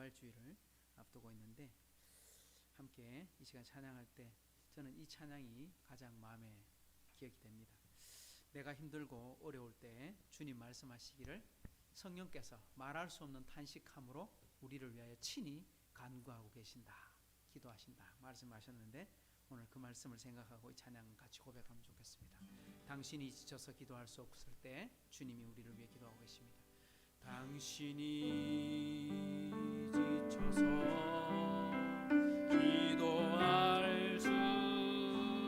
부활주의를 앞두고 있는데 함께 이 시간 찬양할 때 저는 이 찬양이 가장 마음에 기억이 됩니다. 내가 힘들고 어려울 때 주님 말씀하시기를 성령께서 말할 수 없는 탄식함으로 우리를 위하여 친히 간구하고 계신다, 기도하신다 말씀하셨는데 오늘 그 말씀을 생각하고 이 찬양 같이 고백하면 좋겠습니다. 당신이 지쳐서 기도할 수 없을 때 주님이 우리를 위해 기도하고 계십니다. 당신이 지쳐서 기도할 수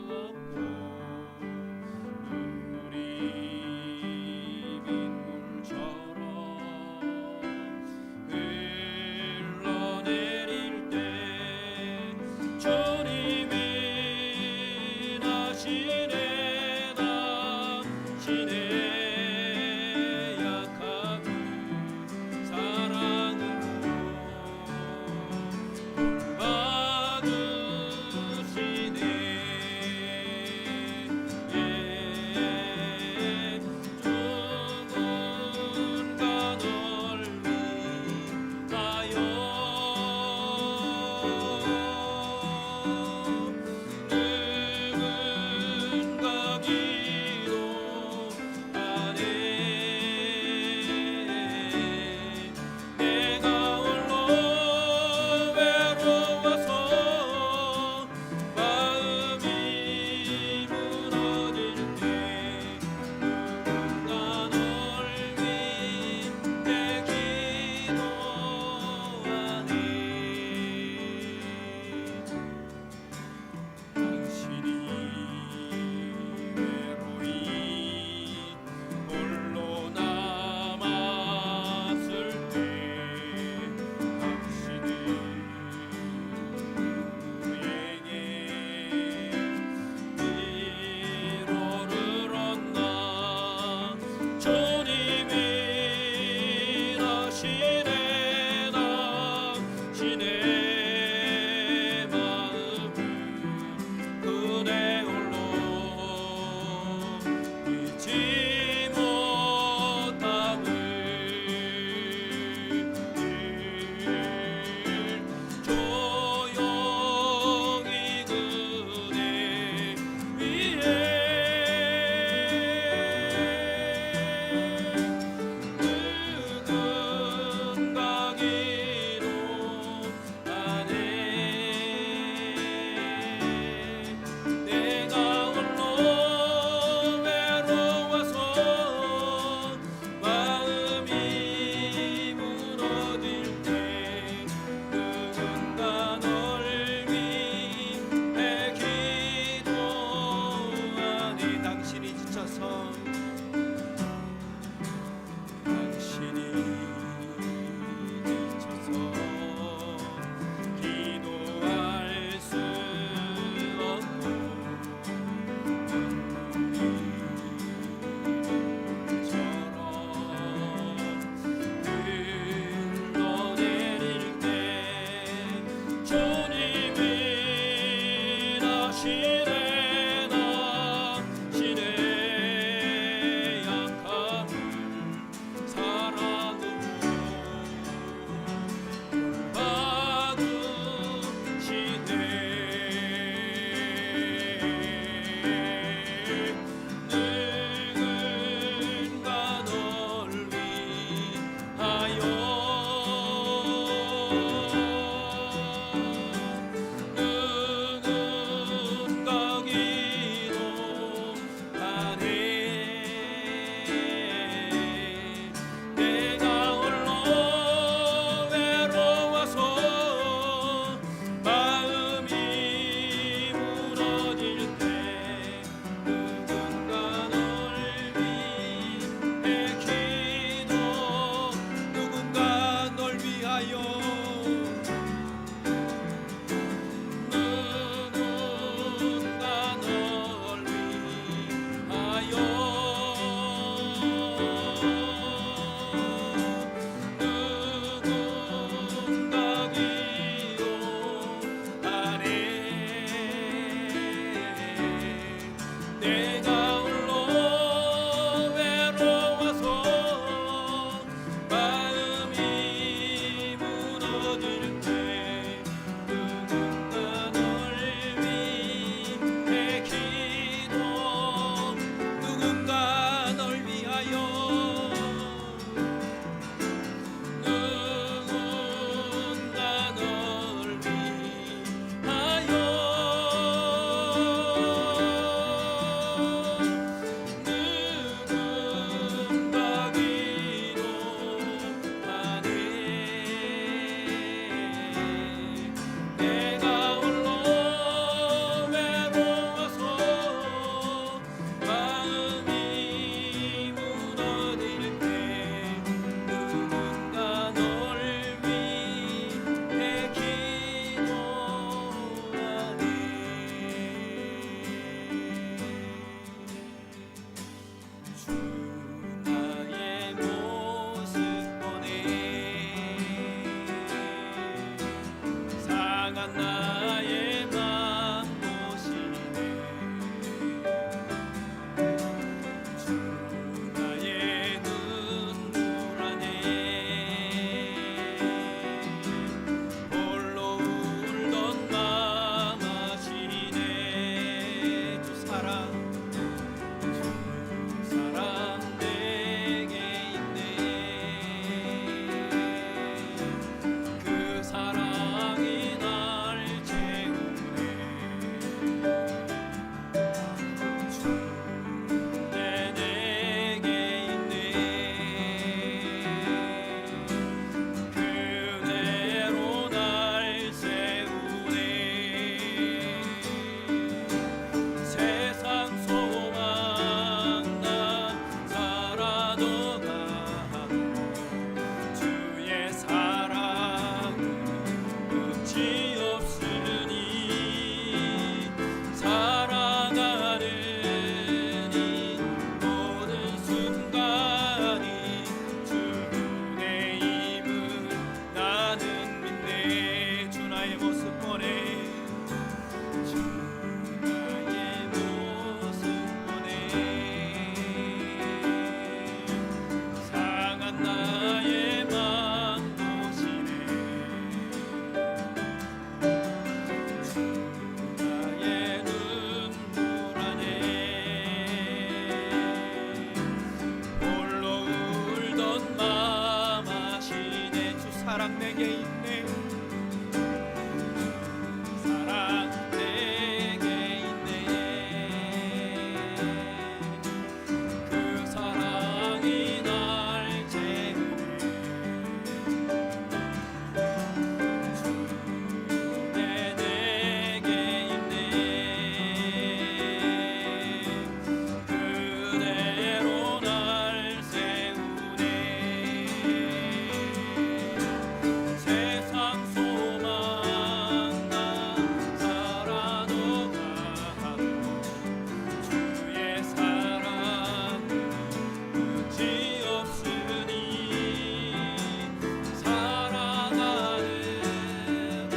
없고 눈물이 빗물처럼 흘러내릴 때 주님이 나시네 당신의 약함을 사랑으로 있네. 사랑 내게 있네. 그 사랑이 날 채우네. 주내 내게 있네. 그대로 날 세우네. 세상 소망 나 살아도가도 주의 사랑은 끝이 없으니 살아가는 이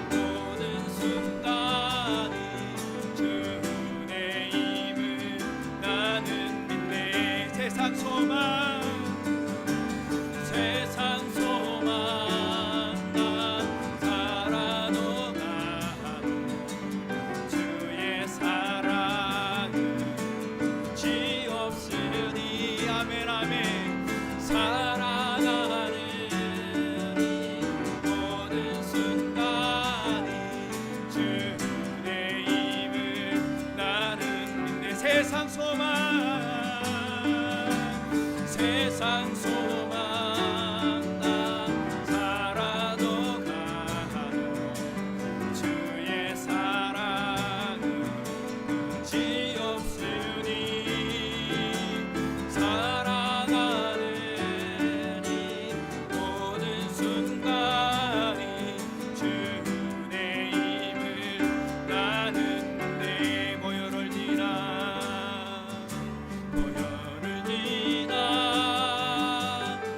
모든 순간이 주 은혜임을 나는 믿네. 세상 소망 나 살아도 가도 주의 사랑은 끝이 없으니 아멘 아멘. 살아가는 이 모든 순간이 주 은혜임을 나는 믿네. 세상 소망 나 살아도 가도 주의 사랑은 끝이 없으니 살아가는 이 모든 순간이 주 은혜임을 나는 믿네. 모여를 지나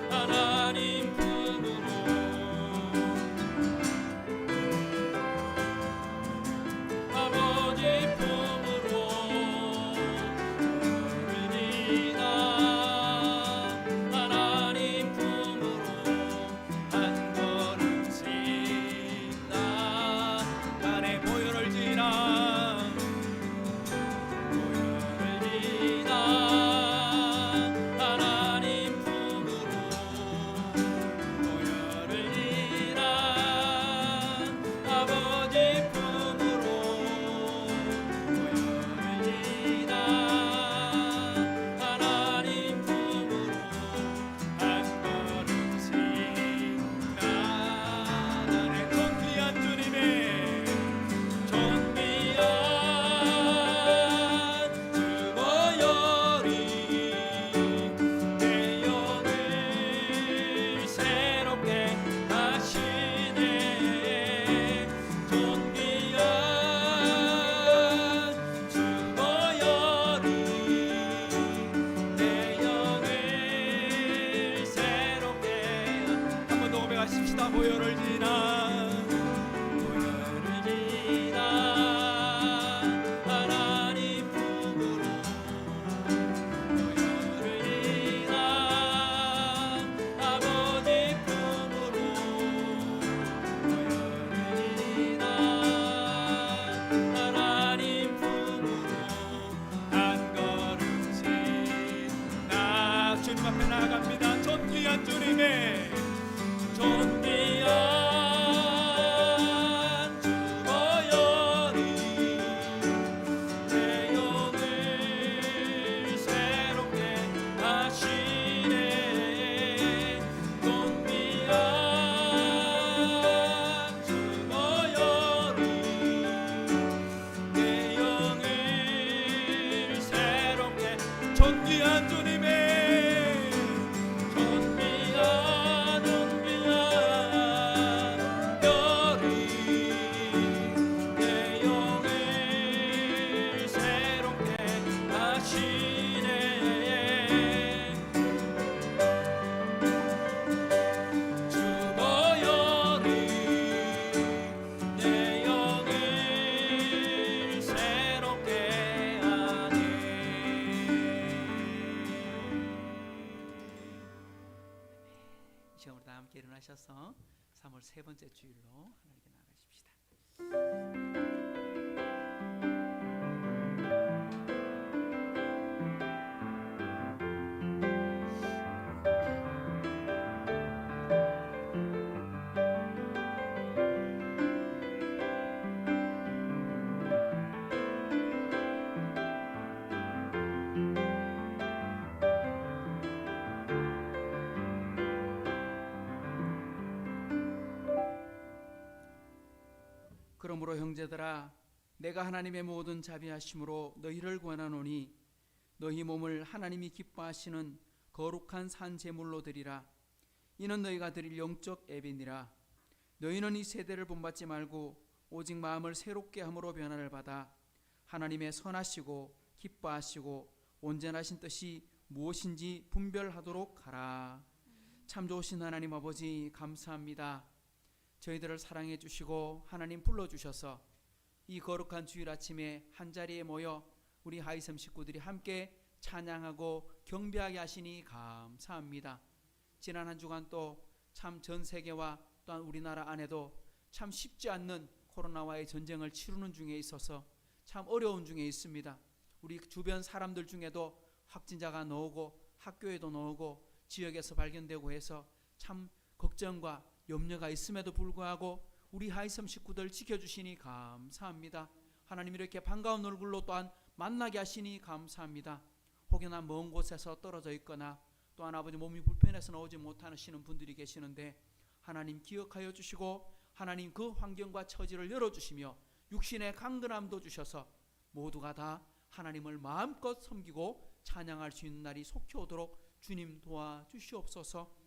하나님 품으로 아버지 품으로 우리나 하나님 품으로 한 걸음씩 나아가네. 모여를 지나 하나님 품으로 모여를 지나 아버지 품으로 모여를 지나 하나님 품으로 한 걸음씩 나아가네. 존귀한 주님의 존귀한 주 모여리 내 영을 새롭게 하시네. 존귀한 주 모여리 내 영을 새롭게 한 번 더 고백하십시다. 모여를 지나 하나님 품으로 모여를 지나 아버지 품으로 모여를 지나 하나님 품으로 한 걸음씩 주님 앞에 나아갑니다. 존귀한 주님의 존귀한 주 모여리 내 영을 새롭게 하시네. 존귀한 주 모여리 내 영을 새롭게 존귀한 주님의 함께 일어나셔서 3월 세 번째 주일로 하나님께 나아가십시다. 그러므로 형제들아, 내가 하나님의 모든 자비하심으로 너희를 권하노니 너희 몸을 하나님이 기뻐하시는 거룩한 산 제물로 드리라. 이는 너희가 드릴 영적 예배니라. 너희는 이 세대를 본받지 말고 오직 마음을 새롭게 함으로 변화를 받아 하나님의 선하시고 기뻐하시고 온전하신 뜻이 무엇인지 분별하도록 하라. 참 좋으신 하나님 아버지, 감사합니다. 저희들을 사랑해 주시고 하나님 불러주셔서 이 거룩한 주일 아침에 한자리에 모여 우리 하이섬 식구들이 함께 찬양하고 경배하게 하시니 감사합니다. 지난 한 주간 또 참 전 세계와 또한 우리나라 안에도 참 쉽지 않는 코로나와의 전쟁을 치르는 중에 있어서 참 어려운 중에 있습니다. 우리 주변 사람들 중에도 확진자가 나오고 학교에도 나오고 지역에서 발견되고 해서 참 걱정과 염려가 있음에도 불구하고 우리 하이섬 식구들 지켜주시니 감사합니다. 하나님 이렇게 반가운 얼굴로 또한 만나게 하시니 감사합니다. 혹여나 먼 곳에서 떨어져 있거나 또한 아버지 몸이 불편해서 나오지 못하시는 분들이 계시는데 하나님 기억하여 주시고 하나님 그 환경과 처지를 열어주시며 육신의 강건함도 주셔서 모두가 다 하나님을 마음껏 섬기고 찬양할 수 있는 날이 속히 오도록 주님 도와주시옵소서.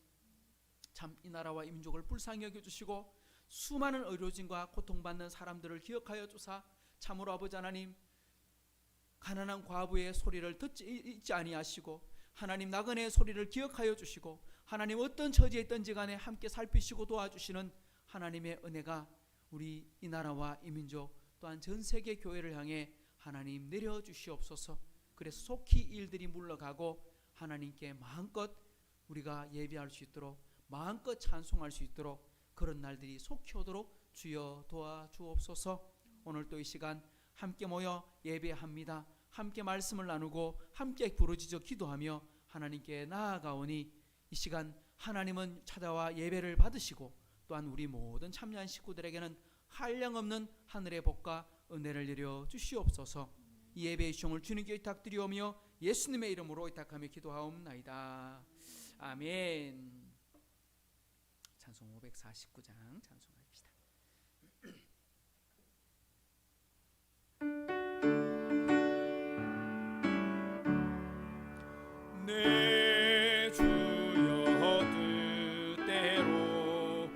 참 이 나라와 이 민족을 불쌍히 여겨주시고 수많은 의료진과 고통받는 사람들을 기억하여 주사 참으로 아버지 하나님 가난한 과부의 소리를 듣지 아니하시고 하나님 나그네의 소리를 기억하여 주시고 하나님 어떤 처지에 있든지 간에 함께 살피시고 도와주시는 하나님의 은혜가 우리 이 나라와 이 민족 또한 전 세계 교회를 향해 하나님 내려주시옵소서. 그래서 속히 일들이 물러가고 하나님께 마음껏 우리가 예배할 수 있도록 마음껏 찬송할 수 있도록 그런 날들이 속히 오도록 주여 도와주옵소서. 오늘 또 이 시간 함께 모여 예배합니다. 함께 말씀을 나누고 함께 부르짖어 기도하며 하나님께 나아가오니 이 시간 하나님은 찾아와 예배를 받으시고 또한 우리 모든 참여한 식구들에게는 한량없는 하늘의 복과 은혜를 내려 주시옵소서. 이 예배의 시종을 주님께 의탁드리오며 예수님의 이름으로 의탁하며 기도하옵나이다. 아멘. 찬송 549장 찬송합시다. 내 주여 뜻대로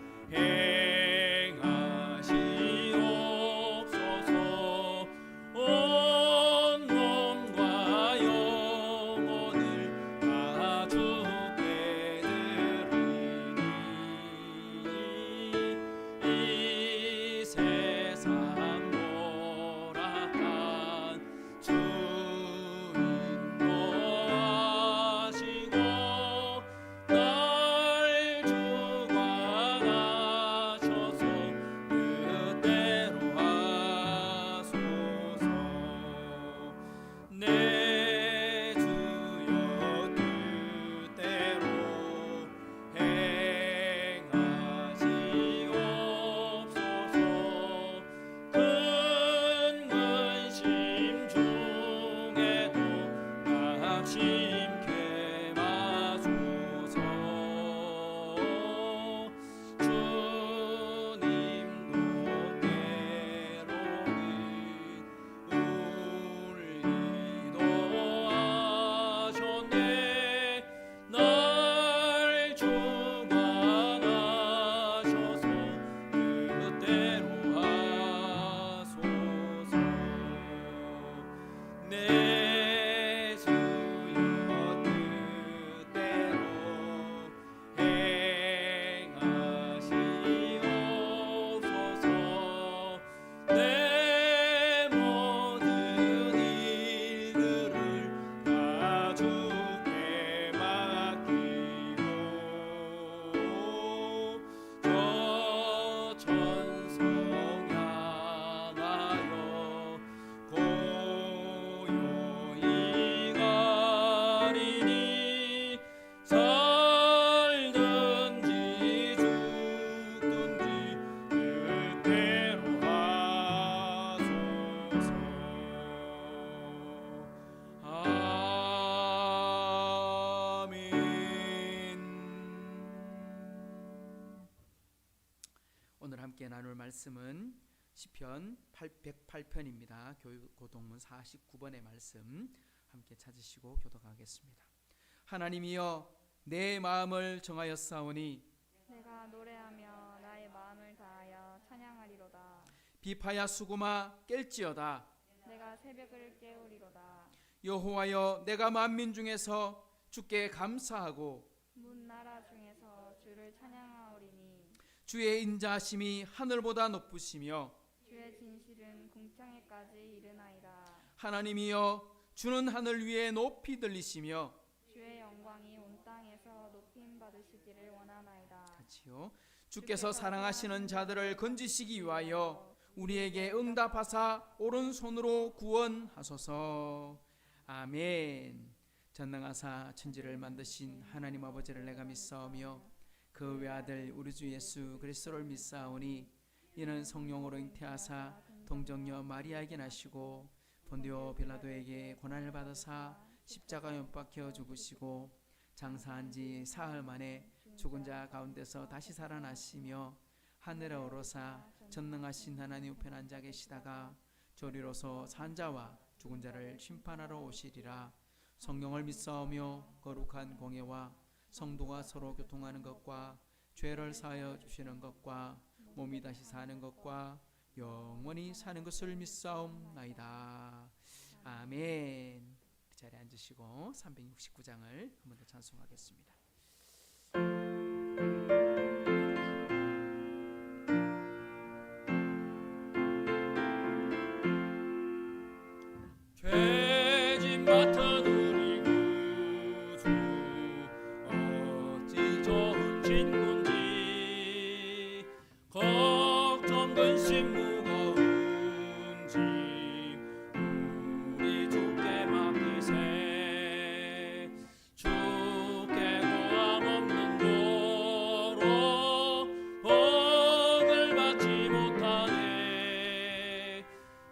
행하시옵소서. 온 몸과 영혼을 다 주께 드리니 이 세상 모락한 오늘 함께 나눌 말씀은 시편 108편입니다. 교육고동문 49번의 말씀 함께 찾으시고 교독하겠습니다. 하나님이여 내 마음을 정하였사오니 내가 노래하며 나의 마음을 다하여 찬양하리로다. 비파야 수고마 깰지어다. 내가 새벽을 깨우리로다. 여호와여 내가 만민 중에서 주께 감사하고 문 나라 중에서 주를 찬양하오리니 주의 인자하심이 하늘보다 높으시며 주의 진실은 궁창에까지 이르나이다. 하나님이여 주는 하늘 위에 높이 들리시며 주의 영광이 온 땅에서 높임 받으시기를 원하나이다. 같이요. 주께서 사랑하시는 자들을 건지시기 위하여 우리에게 응답하사 오른손으로 구원하소서. 아멘. 전능하사 천지를 만드신 하나님 아버지를 내가 믿사오며 그 외아들 우리 주 예수 그리스도를 믿사오니 이는 성령으로 잉태하사 동정녀 마리아에게 나시고 본디오 빌라도에게 고난을 받으사 십자가에 못 박혀 죽으시고 장사한 지 사흘 만에 죽은 자 가운데서 다시 살아나시며 하늘에 오르사 전능하신 하나님 우편 앉아 계시다가 조리로서 산 자와 죽은 자를 심판하러 오시리라. 성령을 믿사오며 거룩한 공예와 성도가 서로 교통하는 것과 죄를 사하여 주시는 것과 몸이 다시 사는 것과 영원히 사는 것을 믿사옵나이다. 아멘. 그 자리에 앉으시고 369장을 한 번 더 찬송하겠습니다. 죄짐 맡은 우리 구주 어찌 좋은 친구인지 걱정 근심 무거운 짐 우리 주께 맡기세. 주께 고함 없는 도로 복을 받지 못하네.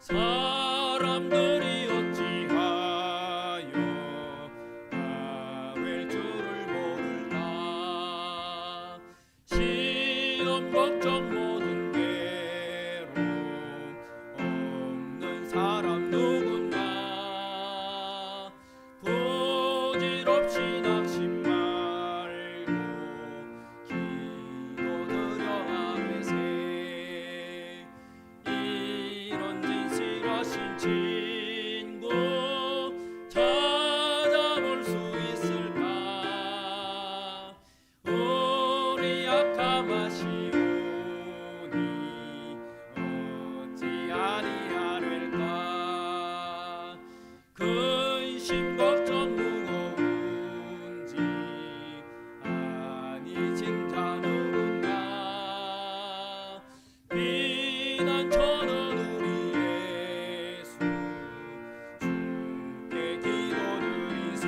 사람들이 어찌하여 아랠 줄을 모를까. 시험 걱정 모든 괴로움 없는 사람 누군가. 부질없이 낙심 말고 기도드려 아뢰세. 이런 진실하신 친구 찾아볼 수 있을까. 우리 약함하시오니 어찌 아니하릴까. 근심 걱정 무거운지 아니진 자 누군가. 비난처는 우리 예수 주께 기도드리세.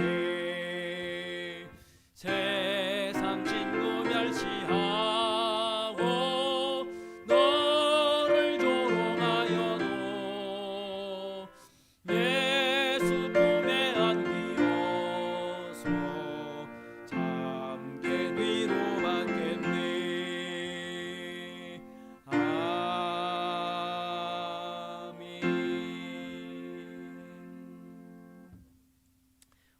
세상 친구 멸시하고 너를 조롱하여도 예수 품에 안기어서 참게 위로받겠네.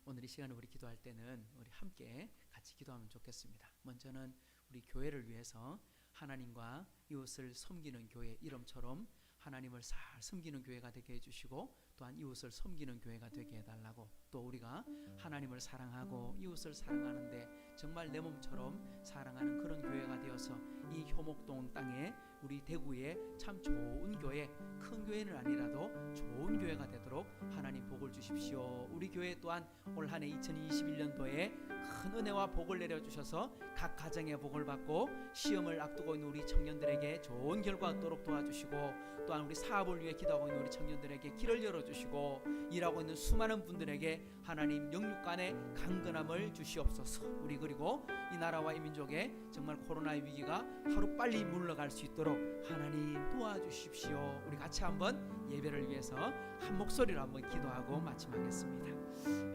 오늘 이 시간에 우리 기도할 때는 우리 함께 같이 기도하면 좋겠습니다. 먼저는 우리 교회를 위해서 하나님과 이웃을 섬기는 교회 이름처럼 하나님을 잘 섬기는 교회가 되게 해주시고 또한 이웃을 섬기는 교회가 되게 해달라고, 또 우리가 하나님을 사랑하고 이웃을 사랑하는데 정말 내 몸처럼 사랑하는 그런 교회가 되어서 이 효목동 땅에 우리 대구에 참 좋은 교회, 큰 교회는 아니라도 좋은 교회가 되도록 하나님 복을 주십시오. 우리 교회 또한 올 한 해 2021년도에 큰 은혜와 복을 내려주셔서 각 가정의 복을 받고 시험을 앞두고 있는 우리 청년들에게 좋은 결과 얻도록 도와주시고, 또한 우리 사업을 위해 기도하고 있는 우리 청년들에게 길을 열어주시고, 일하고 있는 수많은 분들에게 하나님 영육간의 강건함을 주시옵소서. 우리 그리고 이 나라와 이 민족에 정말 코로나의 위기가 하루빨리 물러갈 수 있도록 하나님 도와주십시오. 우리 같이 한번 예배를 위해서 한 목소리로 한번 기도하고 마침하겠습니다.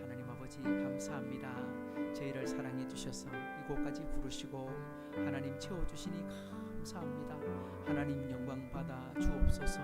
하나님 아버지 감사합니다. 저희를 사랑해 주셔서 이곳까지 부르시고 하나님 채워주시니 감사합니다. 하나님 영광 받아 주옵소서. 주옵소서.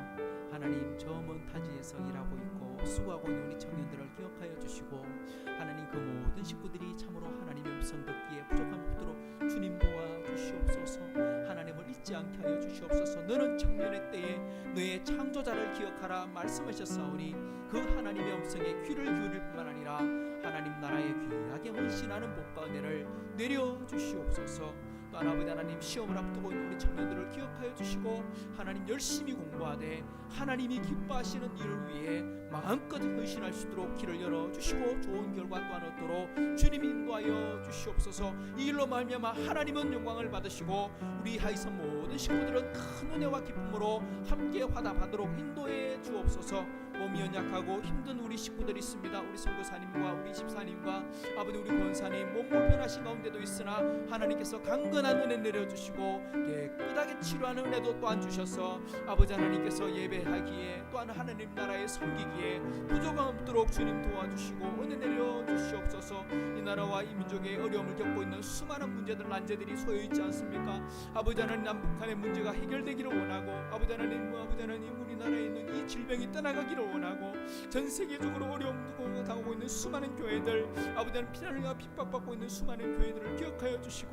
하나님, 저 먼 타지에서 일하고 있고 수고하고 있는 우리 청년들을 기억하여 주시고, 하나님 그 모든 식구들이 참으로 하나님의 음성 듣기에 부족함 없도록 주님 도와 주시옵소서. 하나님을 잊지 않게 하여 주시옵소서. 너는 청년의 때에 너의 창조자를 기억하라 말씀하셨사오니 그 하나님의 음성에 귀를 기울일 뿐만 아니라 하나님 나라에 귀하게 헌신하는 복과 은혜를 내려 주시옵소서. 또한 아버지 하나님, 시험을 앞두고 있는 우리 청년들을 기억하여 주시고 하나님 열심히 공부하되 하나님이 기뻐하시는 일을 위해 마음껏 헌신할 수 있도록 길을 열어주시고 좋은 결과 또한 얻도록 주님이 인도하여 주시옵소서. 이 일로 말미암아 하나님은 영광을 받으시고 우리 하이선 모든 식구들은 큰 은혜와 기쁨으로 함께 화답하도록 인도해 주옵소서. 몸이 연약하고 힘든 우리 식구들이 있습니다. 우리 선교사님과 우리 집사님과 아버지 우리 권사님 몸 불편하신 가운데도 있으나 하나님께서 강건한 은혜 내려주시고 깨끗하게 치료하는 은혜도 또한 주셔서 아버지 하나님께서 예배하기에 또한 하나님 나라에 섬기기에 부족함 없도록 주님 도와주시고 은혜 내려주시옵소서. 이 나라와 이 민족의 어려움을 겪고 있는 수많은 문제들 난제들이 소요있지 않습니까? 아버지 하나님, 남북한의 문제가 해결되기를 원하고 아버지 하나님 우리나라에 있는 이 질병이 떠나가기를 원하고 전 세계적으로 어려움을 당하고 있는 수많은 교회들, 아버지 하나님 피난과 핍박받고 있는 수많은 교회들을 기억하여 주시고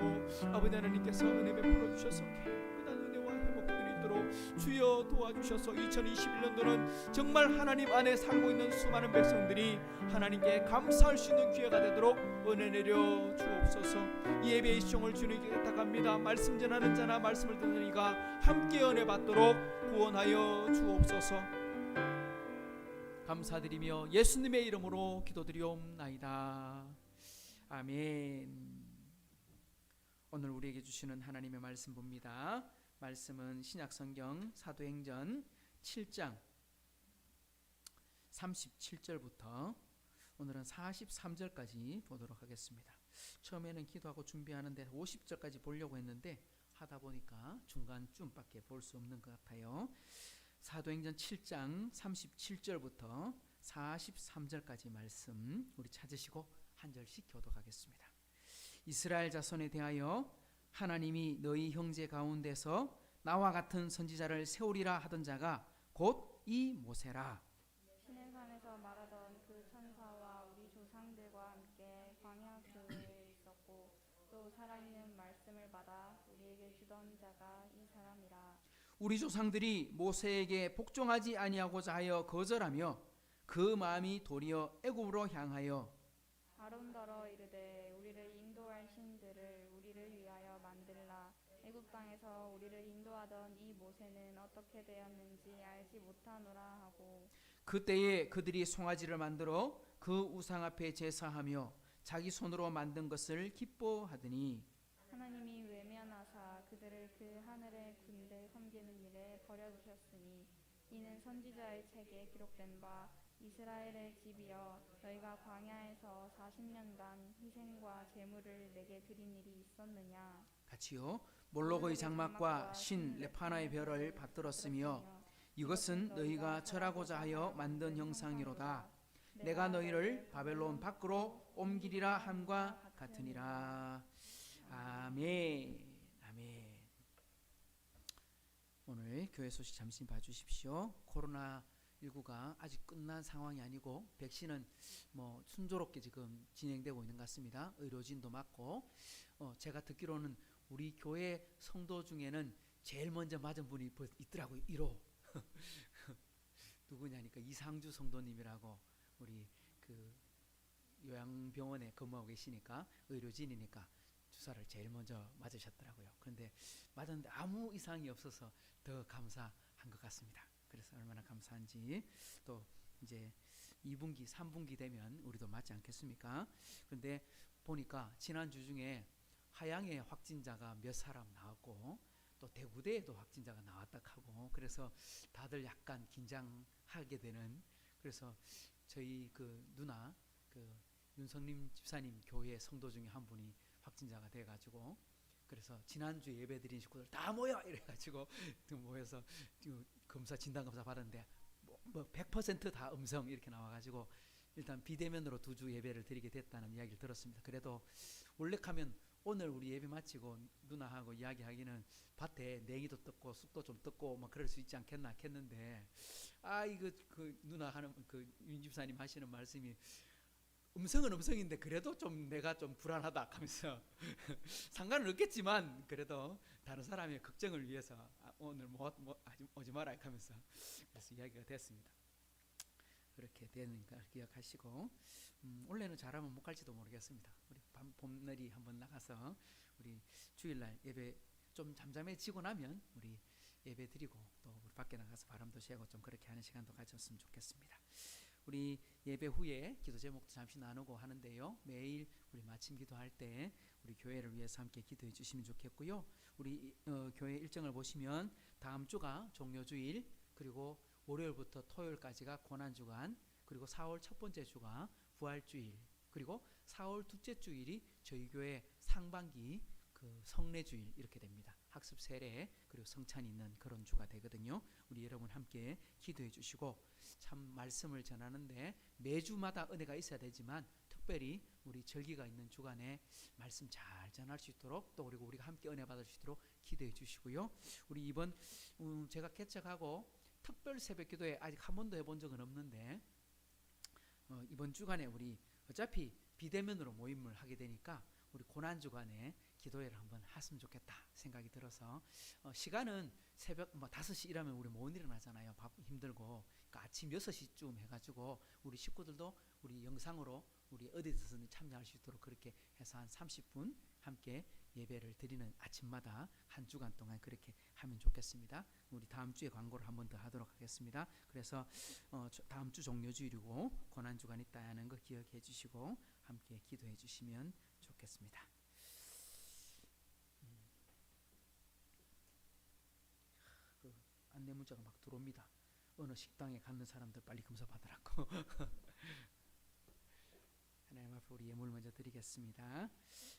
아버지 하나님께서 은혜 베풀어 주셔서 깨끗한 은혜와 회복들이 있도록 주여 도와주셔서 2021년도는 정말 하나님 안에 살고 있는 수많은 백성들이 하나님께 감사할 수 있는 기회가 되도록 은혜 내려 주옵소서. 이 예배의 시종을 주님께 부탁합니다. 말씀 전하는 자나 말씀을 듣는 이가 함께 은혜 받도록 구원하여 주옵소서. 감사드리며 예수님의 이름으로 기도드리옵나이다. 아멘. 오늘 우리에게 주시는 하나님의 말씀 봅니다. 말씀은 신약성경 사도행전 7장 37절부터 오늘은 43절까지 보도록 하겠습니다. 처음에는 기도하고 준비하는데 50절까지 보려고 했는데 하다 보니까 중간쯤밖에 볼 수 없는 것 같아요. 사도행전 7장 37절부터 43절까지 말씀 우리 찾으시고 한 절씩 교독하겠습니다. 이스라엘 자손에 대하여 하나님이 너희 형제 가운데서 나와 같은 선지자를 세우리라 하던 자가 곧 이 모세라. 시내산에서 말하던 그 천사와 우리 조상들과 함께 광야 교회에 있었고 또 살아있는 말씀을 받아 우리에게 주던 자가 이 사람이라. 우리 조상들이 모세에게 복종하지 아니하고자 하여 거절하며 그 마음이 도리어 애굽으로 향하여 아론더러 이르되 우리를 인도할 신들을 우리를 위하여 만들라. 애굽 땅에서 우리를 인도하던 이 모세는 어떻게 되었는지 알지 못하노라 하고 그때에 그들이 송아지를 만들어 그 우상 앞에 제사하며 자기 손으로 만든 것을 기뻐하더니 하나님이 외면하사 그들을 그 하늘의 군대 섬기는 일에 버려두셨으니 이는 선지자의 책에 기록된 바 이스라엘의 집이여 너희가 광야에서 40년간 희생과 제물을 내게 드린 일이 있었느냐. 같이요. 몰로그의 장막과 신 레파나의 별을 받들었으며 이것은 너희가 절하고자 하여 만든 형상이로다. 내가 너희를 바벨론 밖으로 옮기리라 함과 같으니라. 아멘. 아멘. 오늘 교회 소식 잠시 봐주십시오. 코로나19가 아직 끝난 상황이 아니고 백신은 순조롭게 지금 진행되고 있는 것 같습니다. 의료진도 맞고 제가 듣기로는 우리 교회 성도 중에는 제일 먼저 맞은 분이 있더라고요. 1호 누구냐니까 이상주 성도님이라고 우리 그 요양병원에 근무하고 계시니까 의료진이니까 주사를 제일 먼저 맞으셨더라고요. 그런데 맞았는데 아무 이상이 없어서 더 감사한 것 같습니다. 그래서 얼마나 감사한지 또 이제 2분기, 3분기 되면 우리도 맞지 않겠습니까? 그런데 보니까 지난주 중에 하양에 확진자가 몇 사람 나왔고 또 대구대에도 확진자가 나왔다 하고 그래서 다들 약간 긴장하게 되는 그래서 저희 그 누나 그 윤성림 집사님 교회 성도 중에 한 분이 확진자가 돼가지고 그래서 지난주 예배드린 식구들 다 모여 이래가지고 모여서 검사 진단 검사 받았는데 100% 음성 이렇게 나와가지고 일단 비대면으로 2주 예배를 드리게 됐다는 이야기를 들었습니다. 그래도 원래 하면 오늘 우리 예배 마치고 누나하고 이야기하기는 밭에 냉이도 뜯고 쑥도 좀 뜯고 뭐 그럴 수 있지 않겠나 했는데, 이거 그 누나 하는 그 윤 집사님 하시는 말씀이 음성은 음성인데 그래도 좀 내가 좀 불안하다 하면서 상관은 없겠지만 그래도 다른 사람의 걱정을 위해서 오늘 오지 마라 하면서 그래서 이야기가 됐습니다. 그렇게 되는 걸 기억하시고, 원래는 잘하면 못 갈지도 모르겠습니다. 우리 봄날이 한번 나가서 우리 주일날 예배 좀 잠잠해지고 나면 우리 예배 드리고 또 우리 밖에 나가서 바람도 쐬고 좀 그렇게 하는 시간도 가졌으면 좋겠습니다. 우리 예배 후에 기도 제목도 잠시 나누고 하는데요, 매일 우리 마침 기도할 때 우리 교회를 위해서 함께 기도해 주시면 좋겠고요. 우리 교회 일정을 보시면 다음 주가 종료주일, 그리고 월요일부터 토요일까지가 고난주간, 그리고 4월 첫 번째 주가 부활주일, 그리고 4월 둘째 주일이 저희 교회 상반기 그 성례주일 이렇게 됩니다. 학습 세례 그리고 성찬이 있는 그런 주가 되거든요. 우리 여러분 함께 기도해 주시고, 참 말씀을 전하는데 매주마다 은혜가 있어야 되지만 특별히 우리 절기가 있는 주간에 말씀 잘 전할 수 있도록, 또 그리고 우리가 함께 은혜 받을 수 있도록 기도해 주시고요. 우리 이번 제가 개척하고 특별 새벽기도회 아직 한 번도 해본 적은 없는데, 이번 주간에 우리 어차피 비대면으로 모임을 하게 되니까 우리 고난주간에 기도회를 한번 했으면 좋겠다 생각이 들어서, 시간은 새벽 5시 이라면 우리 못 일어나잖아요. 밥 힘들고. 그러니까 아침 6시쯤 해가지고 우리 식구들도 우리 영상으로 우리 어디서든 참여할 수 있도록 그렇게 해서 한 30분 함께 예배를 드리는, 아침마다 한 주간 동안 그렇게 하면 좋겠습니다. 우리 다음 주에 광고를 한 번 더 하도록 하겠습니다. 그래서 다음 주 종료주일이고 고난주간 있다는 거 기억해 주시고 함께 기도해 주시면 좋겠습니다. 그 안내 문자가 막 들어옵니다. 어느 식당에 갔는 사람들 빨리 검사 받으라고. 하나님 앞에 우리 예물 먼저 드리겠습니다.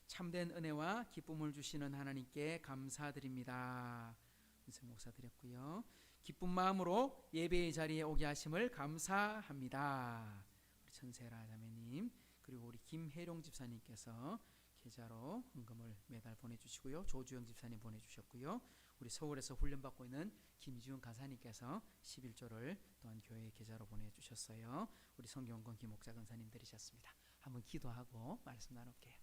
참된 은혜와 기쁨을 주시는 하나님께 감사드립니다. 인생 목사 드렸고요. 기쁜 마음으로 예배의 자리에 오게 하심을 감사합니다. 우리 천세라 자매님, 그리고 우리 김혜룡 집사님께서 계좌로 헌금을 매달 보내주시고요. 조주영 집사님 보내주셨고요. 우리 서울에서 훈련받고 있는 김지훈 간사님께서 11조를 또한 교회 계좌로 보내주셨어요. 우리 성경건 김옥자 간사님 드리셨습니다. 한번 기도하고 말씀 나눌게요.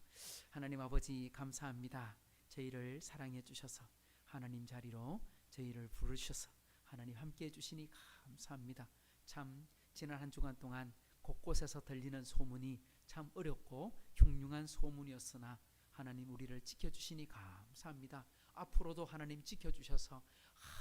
하나님 아버지 감사합니다. 저희를 사랑해 주셔서 하나님 자리로 저희를 부르셔서 하나님 함께 해주시니 감사합니다. 참 지난 한 주간 동안 곳곳에서 들리는 소문이 참 어렵고 흉흉한 소문이었으나 하나님 우리를 지켜주시니 감사합니다. 앞으로도 하나님 지켜주셔서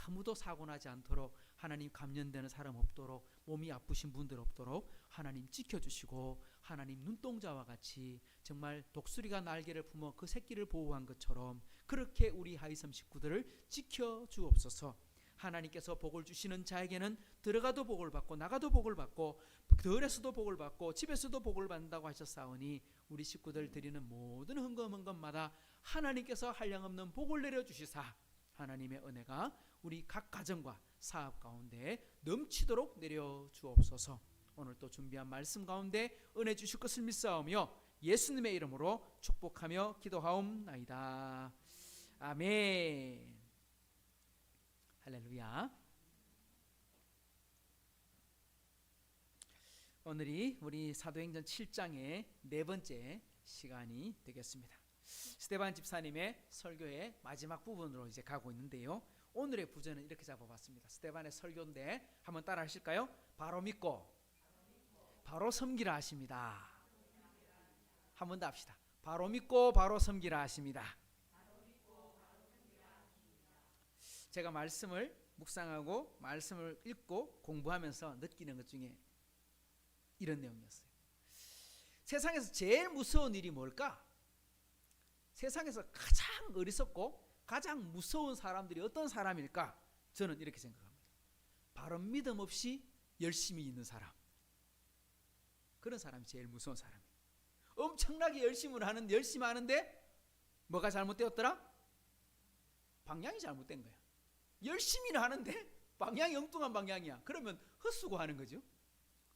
아무도 사고나지 않도록, 하나님 감염되는 사람 없도록, 몸이 아프신 분들 없도록 하나님 지켜주시고, 하나님 눈동자와 같이 정말 독수리가 날개를 품어 그 새끼를 보호한 것처럼 그렇게 우리 하이섬 식구들을 지켜주옵소서. 하나님께서 복을 주시는 자에게는 들어가도 복을 받고 나가도 복을 받고 들에서도 복을 받고 집에서도 복을 받는다고 하셨사오니 우리 식구들 드리는 모든 헌금마다 하나님께서 한량없는 복을 내려주시사 하나님의 은혜가 우리 각 가정과 사업 가운데 넘치도록 내려주옵소서. 오늘 또 준비한 말씀 가운데 은혜 주실 것을 믿사오며 예수님의 이름으로 축복하며 기도하옵나이다. 아멘. 할렐루야. 오늘이 우리 사도행전 7장의 네 번째 시간이 되겠습니다. 스데반 집사님의 설교의 마지막 부분으로 이제 가고 있는데요. 오늘의 부제는 이렇게 잡아봤습니다. 스데반의 설교인데 한번 따라 하실까요? 바로 믿고 바로 섬기라 하십니다. 한 번 더 합시다. 바로 믿고 바로 섬기라 하십니다. 제가 말씀을 묵상하고 말씀을 읽고 공부하면서 느끼는 것 중에 이런 내용이었어요. 세상에서 제일 무서운 일이 뭘까? 세상에서 가장 어리석고 가장 무서운 사람들이 어떤 사람일까? 저는 이렇게 생각합니다. 바른 믿음 없이 열심히 있는 사람, 그런 사람이 제일 무서운 사람이에요. 엄청나게 열심히 하는데 뭐가 잘못되었더라? 방향이 잘못된 거야. 열심히는 하는데 방향이 엉뚱한 방향이야. 그러면 헛수고하는 거죠.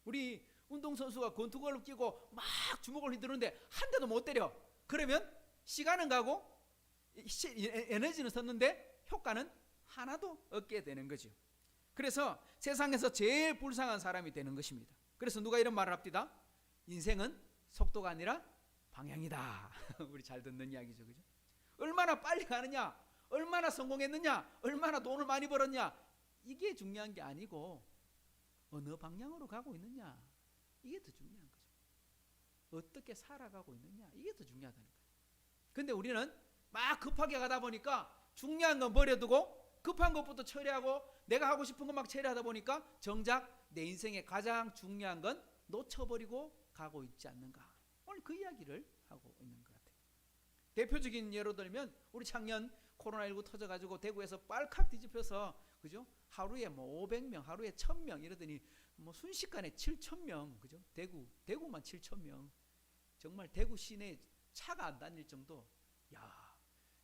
우리 운동선수가 권투걸을 끼고 막 주먹을 휘두르는데 한 대도 못 때려. 그러면 시간은 가고 에너지는 썼는데 효과는 하나도 없게 되는 거죠. 그래서 세상에서 제일 불쌍한 사람이 되는 것입니다. 그래서 누가 이런 말을 합니다. 인생은 속도가 아니라 방향이다. 우리 잘 듣는 이야기죠, 그죠? 얼마나 빨리 가느냐, 얼마나 성공했느냐, 얼마나 돈을 많이 벌었냐, 이게 중요한 게 아니고 어느 방향으로 가고 있느냐, 이게 더 중요한 거죠. 어떻게 살아가고 있느냐, 이게 더 중요하다는 거예요. 근데 우리는 막 급하게 가다 보니까 중요한 건 버려두고 급한 것부터 처리하고 내가 하고 싶은 것 막 처리하다 보니까 정작 내 인생의 가장 중요한 건 놓쳐버리고 가고 있지 않는가. 오늘 그 이야기를 하고 있는 것 같아요. 대표적인 예로 들면 우리 작년 코로나19 터져가지고 대구에서 빨칵 뒤집혀서, 그죠? 하루에 뭐 500명, 하루에 1000명 이러더니 뭐 순식간에 7000명, 그죠? 대구만 7000명. 정말 대구 시내 차가 안 다닐 정도. 야,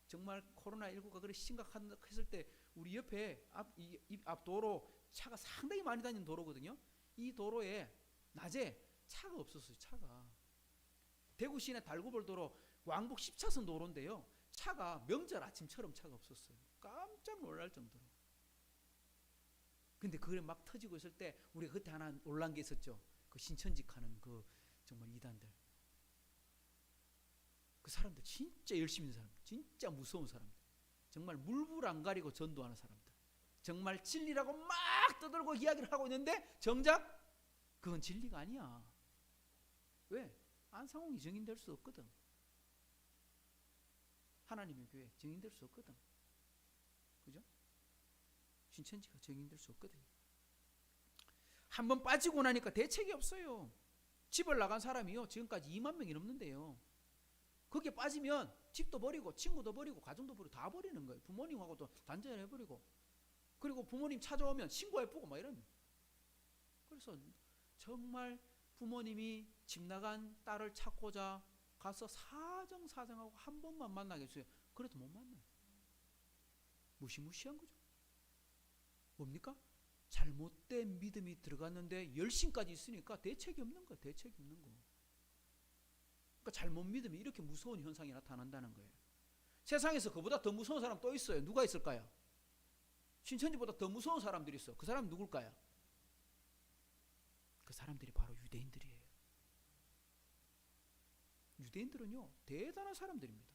정말 코로나19가 그렇게 심각했을 때 우리 옆에 앞 도로 차가 상당히 많이 다니는 도로거든요. 이 도로에 낮에 차가 없었어요. 차가. 대구 시내 달구벌 도로 왕복 10차선 도로인데요. 차가 명절 아침처럼 차가 없었어요. 깜짝 놀랄 정도로. 근데 그게 막 터지고 있을 때 우리가 그때 하나 놀란 게 있었죠. 그 신천지 가는 그 정말 이단들. 그 사람들 진짜 열심히 있는 사람들, 진짜 무서운 사람들, 정말 물불 안 가리고 전도하는 사람들, 정말 진리라고 막 떠들고 이야기를 하고 있는데 정작 그건 진리가 아니야. 왜? 안상홍이 증인될 수 없거든. 하나님의 교회 증인될 수 없거든. 그죠? 신천지가 증인될 수 없거든. 한번 빠지고 나니까 대책이 없어요. 집을 나간 사람이요 지금까지 2만 명이 넘는데요. 거기에 빠지면 집도 버리고 친구도 버리고 가정도 버리고 다 버리는 거예요. 부모님하고도 단절해버리고, 그리고 부모님 찾아오면 신고해보고 막 이런. 그래서 정말 부모님이 집 나간 딸을 찾고자 가서 사정하고 한 번만 만나겠어요. 그래도 못 만나요. 무시무시한 거죠. 뭡니까? 잘못된 믿음이 들어갔는데 열심까지 있으니까 대책이 없는 거예요. 대책이 없는 거. 그러니까 잘못 믿으면 이렇게 무서운 현상이 나타난다는 거예요. 세상에서 그보다 더 무서운 사람 또 있어요. 누가 있을까요? 신천지보다 더 무서운 사람들이 있어. 그 사람은 누굴까요? 그 사람들이 바로 유대인들이에요. 유대인들은요 대단한 사람들입니다.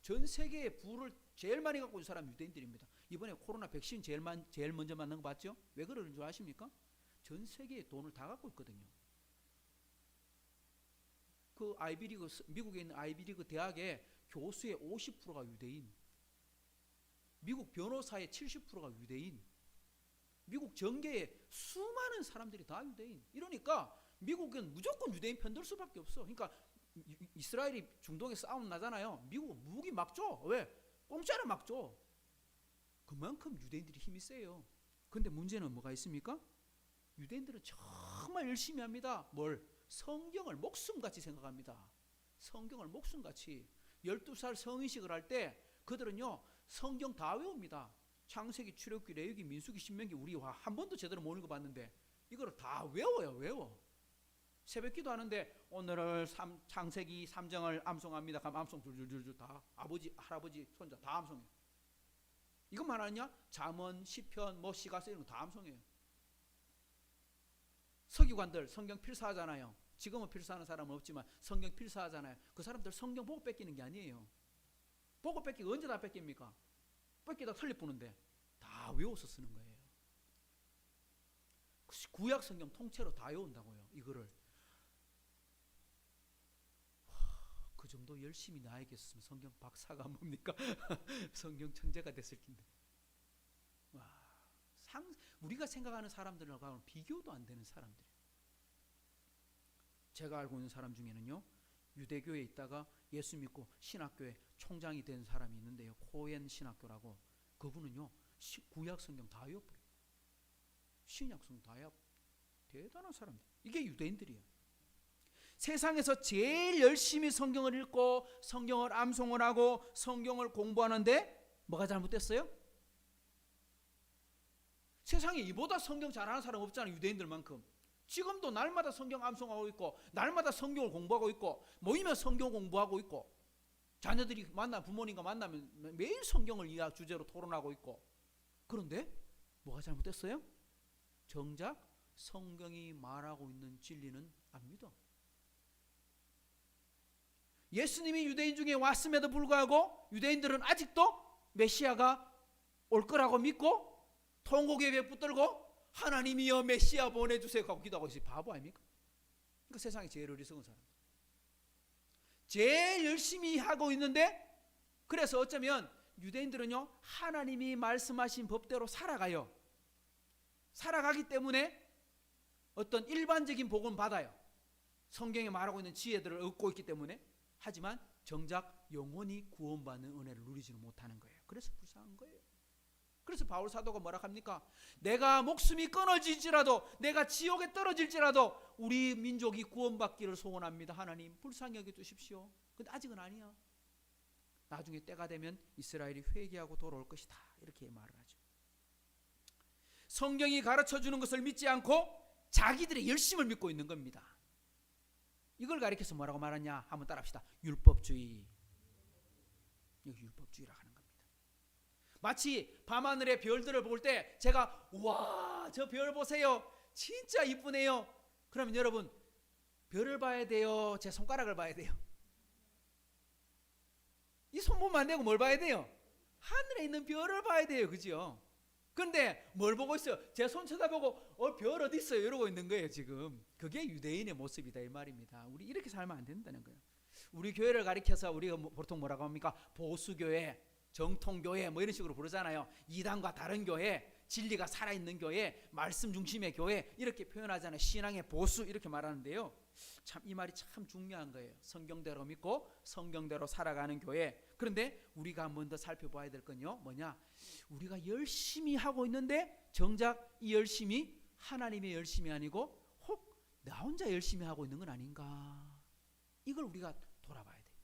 전 세계의 부를 제일 많이 갖고 있는 사람이 유대인들입니다. 이번에 코로나 백신 제일 먼저 맞는 거 봤죠? 왜 그러는 줄 아십니까? 전 세계의 돈을 다 갖고 있거든요. 그 아이비리그, 미국에 있는 아이비리그 대학의 교수의 50%가 유대인, 미국 변호사의 70%가 유대인, 미국 정계의 수많은 사람들이 다 유대인. 이러니까 미국은 무조건 유대인 편들 수밖에 없어. 그러니까 이스라엘이 중동에 싸움 나잖아요. 미국은 무기 막 줘. 왜? 공짜로 막 줘. 그만큼 유대인들이 힘이 세요. 근데 문제는 뭐가 있습니까? 유대인들은 정말 열심히 합니다. 뭘? 성경을 목숨같이 생각합니다. 성경을 목숨같이. 12살 성인식을 할 때 그들은요 성경 다 외웁니다. 창세기, 출애굽기, 레위기, 민수기, 신명기 우리 한 번도 제대로 못 읽어봤는데 이거를 다 외워요. 외워. 새벽기도 하는데 오늘을 창세기 3장을 암송합니다. 그럼 암송 줄줄줄줄 다 아버지, 할아버지, 손자 다 암송해. 이것만 하냐? 잠언, 시편, 뭐 시가서 이런 거 다 암송해요. 서기관들 성경 필사하잖아요. 지금은 필사하는 사람은 없지만 성경 필사하잖아요. 그 사람들 성경 보고 뺏기는 게 아니에요. 보고 뺏기고 언제 다 뺏깁니까? 뺏기다 틀릴 뿐인데 다 외워서 쓰는 거예요. 구약 성경 통째로 다 외운다고요. 이거를. 그 정도 열심히 나에게 있으면 성경 박사가 뭡니까? 성경 천재가 됐을 텐데. 와, 우리가 생각하는 사람들하고는 비교도 안 되는 사람들. 제가 알고 있는 사람 중에는요, 유대교에 있다가 예수 믿고 신학교에 총장이 된 사람이 있는데요, 코엔 신학교라고. 그분은요 구약 성경 다 외워버려요. 신약 성경 다 외워. 대단한 사람들. 이게 유대인들이에요. 세상에서 제일 열심히 성경을 읽고 성경을 암송을 하고 성경을 공부하는데 뭐가 잘못됐어요? 세상에 이보다 성경 잘하는 사람 없잖아요. 유대인들만큼. 지금도 날마다 성경 암송하고 있고 날마다 성경을 공부하고 있고 모이면 성경 공부하고 있고 자녀들이 부모님과 만나면 매일 성경을 이야기 주제로 토론하고 있고, 그런데 뭐가 잘못됐어요? 정작 성경이 말하고 있는 진리는 안 믿어. 예수님이 유대인 중에 왔음에도 불구하고 유대인들은 아직도 메시아가 올 거라고 믿고 통곡에 붙들고 하나님이여 메시아 보내주세요 하고 기도하고 있어요. 바보 아닙니까? 그러니까 세상에 제일 어리석은 사람, 제일 열심히 하고 있는데, 그래서 어쩌면 유대인들은요 하나님이 말씀하신 법대로 살아가요. 살아가기 때문에 어떤 일반적인 복은 받아요. 성경에 말하고 있는 지혜들을 얻고 있기 때문에. 하지만 정작 영원히 구원받는 은혜를 누리지는 못하는 거예요. 그래서 불쌍한 거예요. 그래서 바울 사도가 뭐라 합니까? 내가 목숨이 끊어질지라도, 내가 지옥에 떨어질지라도 우리 민족이 구원받기를 소원합니다. 하나님 불쌍히 여겨 주십시오. 근데 아직은 아니야. 나중에 때가 되면 이스라엘이 회개하고 돌아올 것이다, 이렇게 말을 하죠. 성경이 가르쳐주는 것을 믿지 않고 자기들의 열심을 믿고 있는 겁니다. 이걸 가리켜서 뭐라고 말하냐 한번 따라합시다. 율법주의. 여기 율법주의라고 하는 겁니다. 마치 밤하늘의 별들을 볼 때 제가 와, 저 별 보세요, 진짜 이쁘네요. 그러면 여러분 별을 봐야 돼요, 제 손가락을 봐야 돼요? 이 손 보면 안 되고 뭘 봐야 돼요? 하늘에 있는 별을 봐야 돼요. 그죠? 근데 뭘 보고 있어요? 제 손 쳐다보고 별 어디 있어요? 이러고 있는 거예요 지금. 그게 유대인의 모습이다 이 말입니다. 우리 이렇게 살면 안 된다는 거예요. 우리 교회를 가리켜서 우리가 보통 뭐라고 합니까? 보수교회, 정통교회 뭐 이런 식으로 부르잖아요. 이단과 다른 교회, 진리가 살아있는 교회, 말씀 중심의 교회, 이렇게 표현하잖아요. 신앙의 보수 이렇게 말하는데요, 참 이 말이 참 중요한 거예요. 성경대로 믿고 성경대로 살아가는 교회. 그런데 우리가 한 번 더 살펴봐야 될 건요 뭐냐, 우리가 열심히 하고 있는데 정작 이 열심이 하나님의 열심이 아니고 혹 나 혼자 열심히 하고 있는 건 아닌가, 이걸 우리가 돌아봐야 돼요.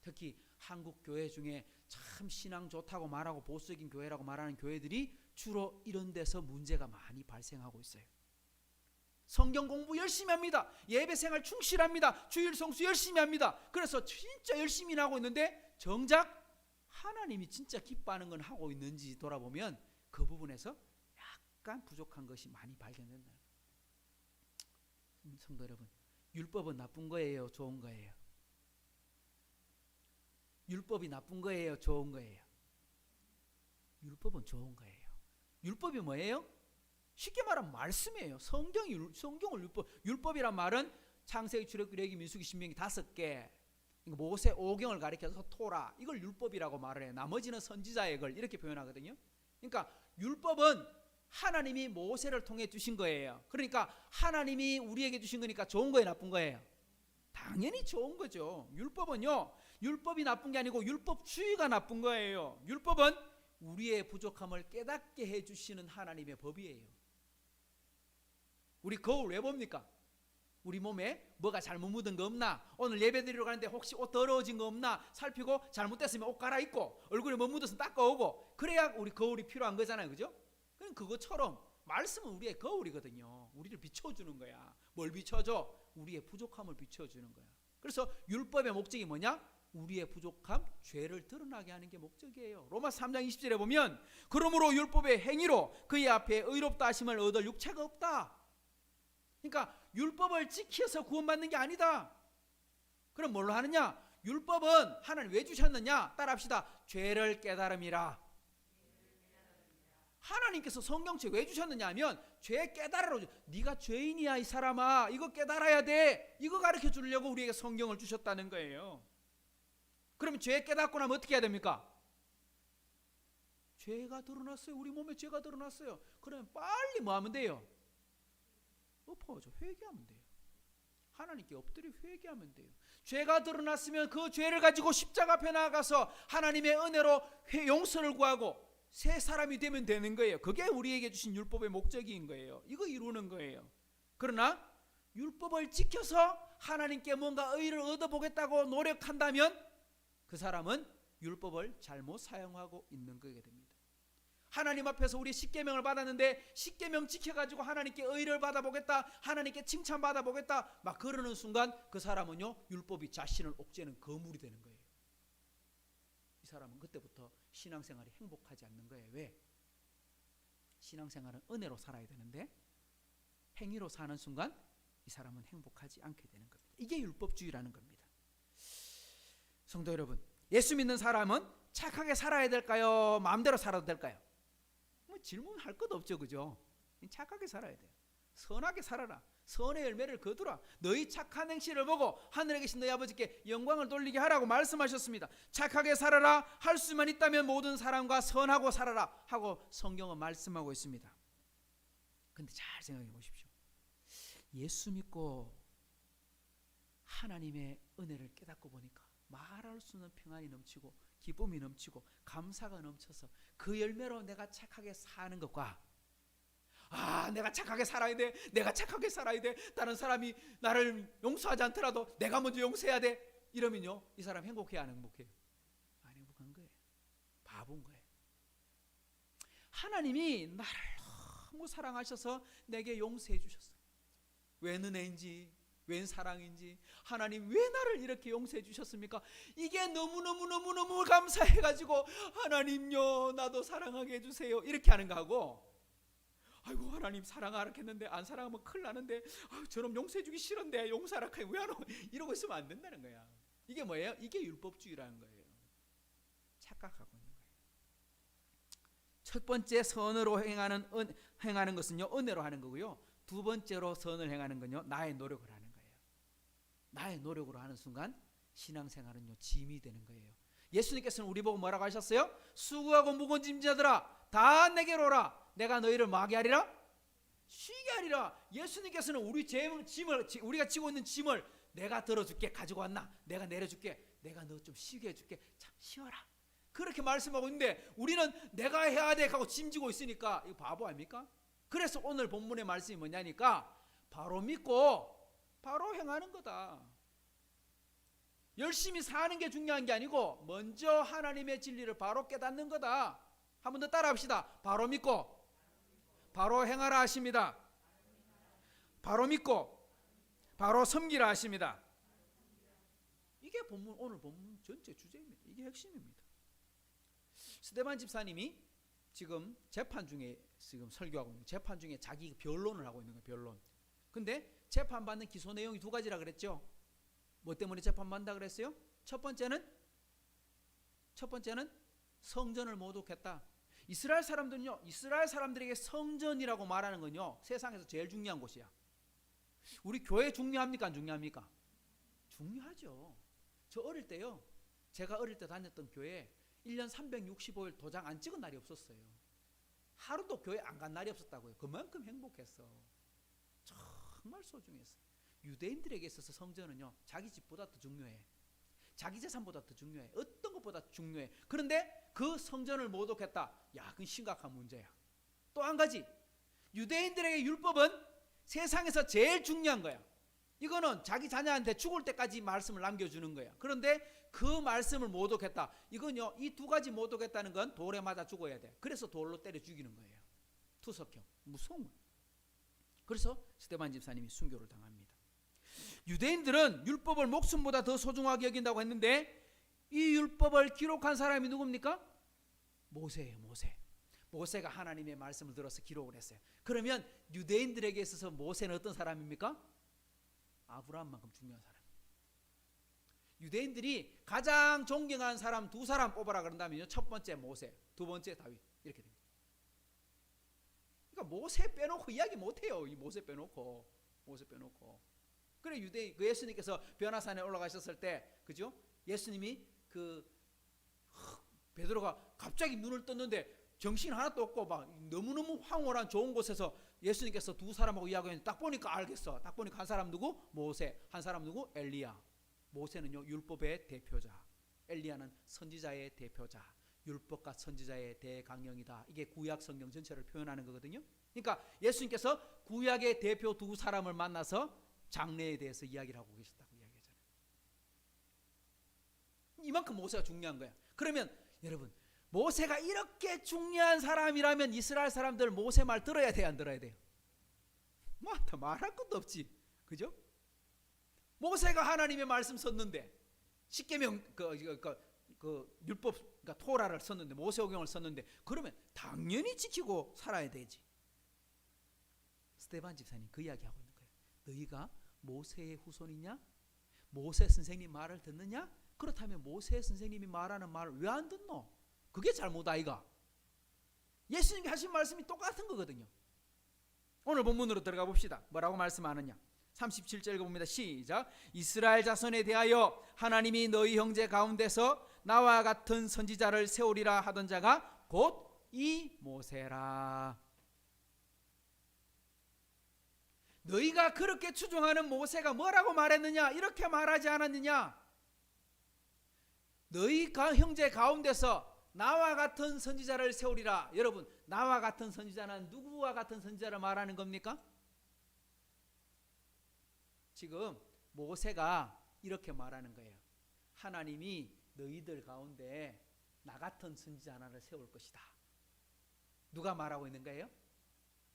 특히 한국 교회 중에 참 신앙 좋다고 말하고 보수적인 교회라고 말하는 교회들이 주로 이런 데서 문제가 많이 발생하고 있어요. 성경 공부 열심히 합니다. 예배 생활 충실합니다. 주일 성수 열심히 합니다. 그래서 진짜 열심히 하고 있는데 정작 하나님이 진짜 기뻐하는 건 하고 있는지 돌아보면 그 부분에서 약간 부족한 것이 많이 발견된다. 성도 여러분, 율법은 나쁜 거예요, 좋은 거예요? 율법이 나쁜 거예요, 좋은 거예요? 율법은 좋은 거예요. 율법이 뭐예요? 쉽게 말하면 말씀이에요. 성경을 율법이란 말은 창세기, 출애굽기, 레위기, 민수기, 신명기 5개, 모세 5경을 가리켜서 토라, 이걸 율법이라고 말을 해요. 나머지는 선지자의 글 이렇게 표현하거든요. 그러니까 율법은 하나님이 모세를 통해 주신 거예요. 그러니까 하나님이 우리에게 주신 거니까 좋은 거예요, 나쁜 거예요? 당연히 좋은 거죠. 율법은요, 율법이 나쁜 게 아니고 율법주의가 나쁜 거예요. 율법은 우리의 부족함을 깨닫게 해주시는 하나님의 법이에요. 우리 거울 왜 봅니까? 우리 몸에 뭐가 잘못 묻은 거 없나, 오늘 예배 드리러 가는데 혹시 옷 더러워진 거 없나 살피고, 잘못됐으면 옷 갈아입고, 얼굴에 뭐 묻어서 닦아오고, 그래야 우리 거울이 필요한 거잖아요. 그죠? 그것처럼 말씀은 우리의 거울이거든요. 우리를 비춰주는 거야. 뭘 비춰줘? 우리의 부족함을 비춰주는 거야. 그래서 율법의 목적이 뭐냐? 우리의 부족함, 죄를 드러나게 하는 게 목적이에요. 로마서 3장 20절에 보면 그러므로 율법의 행위로 그의 앞에 의롭다 하심을 얻을 육체가 없다. 그러니까 율법을 지켜서 구원받는 게 아니다. 그럼 뭘로 하느냐? 율법은 하나님 왜 주셨느냐? 따라합시다. 죄를 깨달음이라. 하나님께서 성경책 왜 주셨느냐 하면 죄 깨달으러, 네가 죄인이야 이 사람아, 이거 깨달아야 돼, 이거 가르쳐 주려고 우리에게 성경을 주셨다는 거예요. 그러면 죄 깨닫고 나면 어떻게 해야 됩니까? 죄가 드러났어요. 우리 몸에 죄가 드러났어요. 그러면 빨리 뭐 하면 돼요? 엎어져 회개하면 돼요. 하나님께 엎드려 회개하면 돼요. 죄가 드러났으면 그 죄를 가지고 십자가 앞에 나가서 하나님의 은혜로 용서를 구하고 새 사람이 되면 되는 거예요. 그게 우리에게 주신 율법의 목적인 거예요. 이거 이루는 거예요. 그러나 율법을 지켜서 하나님께 뭔가 의를 얻어보겠다고 노력한다면 그 사람은 율법을 잘못 사용하고 있는 거게 됩니다. 하나님 앞에서 우리 십계명을 받았는데 십계명 지켜가지고 하나님께 의를 받아보겠다, 하나님께 칭찬받아보겠다 막 그러는 순간 그 사람은요 율법이 자신을 옥죄는 거물이 되는 거예요. 사람은 그때부터 신앙생활이 행복하지 않는 거예요. 왜? 신앙생활은 은혜로 살아야 되는데 행위로 사는 순간 이 사람은 행복하지 않게 되는 겁니다. 이게 율법주의라는 겁니다. 성도 여러분, 예수 믿는 사람은 착하게 살아야 될까요? 마음대로 살아도 될까요? 뭐 질문할 것 없죠, 그죠? 착하게 살아야 돼요. 선하게 살아라. 선의 열매를 거두라. 너희 착한 행실을 보고 하늘에 계신 너희 아버지께 영광을 돌리게 하라고 말씀하셨습니다. 착하게 살아라. 할 수만 있다면 모든 사람과 선하고 살아라 하고 성경은 말씀하고 있습니다. 근데 잘 생각해 보십시오. 예수 믿고 하나님의 은혜를 깨닫고 보니까 말할 수 없는 평안이 넘치고 기쁨이 넘치고 감사가 넘쳐서 그 열매로 내가 착하게 사는 것과 내가 착하게 살아야 돼. 내가 착하게 살아야 돼. 다른 사람이 나를 용서하지 않더라도 내가 먼저 용서해야 돼. 이러면요, 이 사람 행복해요, 안 행복해요? 안 행복한 거예요. 바본 거예요. 하나님이 나를 너무 사랑하셔서 내게 용서해 주셨어요. 웬 은혜인지, 웬 사랑인지, 하나님 왜 나를 이렇게 용서해 주셨습니까? 이게 너무너무 감사해가지고 하나님요, 나도 사랑하게 해주세요, 이렇게 하는 거하고, 아이고 하나님 사랑하라했는데 안 사랑하면 큰일 나는데 저놈 용서해 주기 싫은데 용서하라 왜 안 하고 이러고 있으면 안 된다는 거야. 이게 뭐예요? 이게 율법주의라는 거예요. 착각하고 있는 거예요. 첫 번째 선으로 행하는 것은요, 은혜로 하는 거고요. 두 번째로 선을 행하는 건요, 나의 노력을 하는 거예요. 나의 노력으로 하는 순간 신앙생활은요, 짐이 되는 거예요. 예수님께서는 우리 보고 뭐라고 하셨어요? 수고하고 무거운 짐자들아 다 내게로 오라. 내가 너희를 뭐하게 하리라? 쉬게 하리라. 예수님께서는 우리가 지고 있는 짐을 내가 들어줄게. 가지고 왔나? 내가 내려줄게. 내가 너 좀 쉬게 해줄게. 참 쉬어라. 그렇게 말씀하고 있는데 우리는 내가 해야 돼 하고 짐지고 있으니까 이거 바보 아닙니까? 그래서 오늘 본문의 말씀이 뭐냐니까 바로 믿고 바로 행하는 거다. 열심히 사는 게 중요한 게 아니고 먼저 하나님의 진리를 바로 깨닫는 거다. 한 번 더 따라합시다. 바로 믿고 바로 행하라 하십니다. 바로 믿고 바로 섬기라 하십니다. 이게 오늘 본문 전체 주제입니다. 이게 핵심입니다. 스데반 집사님이 지금 재판 중에 지금 설교하고 있는 재판 중에 자기 변론을 하고 있는 거예요. 변론. 근데 재판받는 기소 내용이 두 가지라 그랬죠. 뭐 때문에 재판받는다 그랬어요? 첫 번째는 성전을 모독했다. 이스라엘 사람들에게 성전이라고 말하는 건요, 세상에서 제일 중요한 곳이야. 우리 교회 중요합니까? 안 중요합니까? 중요하죠. 저 어릴 때요, 제가 어릴 때 다녔던 교회에 1년 365일 도장 안 찍은 날이 없었어요. 하루도 교회 안 간 날이 없었다고요. 그만큼 행복했어. 정말 소중했어. 유대인들에게 있어서 성전은요, 자기 집보다 더 중요해. 자기 재산보다 더 중요해. 어떤 것보다 중요해. 그런데 그 성전을 모독했다. 야, 그건 심각한 문제야. 또 한 가지, 유대인들에게 율법은 세상에서 제일 중요한 거야. 이거는 자기 자녀한테 죽을 때까지 말씀을 남겨주는 거야. 그런데 그 말씀을 모독했다. 이건요, 이 두 가지 모독했다는 건 돌에 맞아 죽어야 돼. 그래서 돌로 때려 죽이는 거예요. 투석형. 무서운 거야. 그래서 스데반 집사님이 순교를 당합니다. 유대인들은 율법을 목숨보다 더 소중하게 여긴다고 했는데 이 율법을 기록한 사람이 누굽니까? 모세예요. 모세가 하나님의 말씀을 들어서 기록을 했어요. 그러면 유대인들에게 있어서 모세는 어떤 사람입니까? 아브라함만큼 중요한 사람. 유대인들이 가장 존경하는 사람 두 사람 뽑아라 그런다면요, 첫 번째 모세, 두 번째 다윗, 이렇게 됩니다. 그러니까 모세 빼놓고 이야기 못해요. 이 모세 빼놓고. 그래 그 예수님께서 변화산에 올라가셨을 때, 그죠? 예수님이 베드로가 갑자기 눈을 떴는데 정신 하나도 없고 막 너무너무 황홀한 좋은 곳에서 예수님께서 두 사람하고 이야기했는데 딱 보니까 알겠어. 딱 보니까 한 사람 누구? 모세. 한 사람 누구? 엘리야. 모세는요, 율법의 대표자. 엘리야는 선지자의 대표자. 율법과 선지자의 대강령이다. 이게 구약 성경 전체를 표현하는 거거든요. 그러니까 예수님께서 구약의 대표 두 사람을 만나서 장래에 대해서 이야기를 하고 계셨다고 이야기하잖아요. 이만큼 모세가 중요한 거야. 그러면 여러분, 모세가 이렇게 중요한 사람이라면 이스라엘 사람들 모세 말 들어야 돼요, 안 들어야 돼요? 뭐 더 말할 것도 없지, 그죠? 모세가 하나님의 말씀 썼는데 십계명 그 율법, 그러니까 토라를 썼는데, 모세오경을 썼는데, 그러면 당연히 지키고 살아야 되지. 스데반 집사님 그 이야기 하고 있는 거예요. 너희가 모세의 후손이냐? 모세 선생님 말을 듣느냐? 그렇다면 모세 선생님이 말하는 말을 왜 안 듣노? 그게 잘못 아이가? 예수님이 하신 말씀이 똑같은 거거든요. 오늘 본문으로 들어가 봅시다. 뭐라고 말씀하느냐? 37절 읽어봅니다. 시작. 이스라엘 자손에 대하여 하나님이 너희 형제 가운데서 나와 같은 선지자를 세우리라 하던 자가 곧 이 모세라. 너희가 그렇게 추종하는 모세가 뭐라고 말했느냐? 이렇게 말하지 않았느냐? 너희가 형제 가운데서 나와 같은 선지자를 세우리라. 여러분, 나와 같은 선지자는 누구와 같은 선지자를 말하는 겁니까? 지금 모세가 이렇게 말하는 거예요. 하나님이 너희들 가운데 나 같은 선지자 하나를 세울 것이다. 누가 말하고 있는 거예요?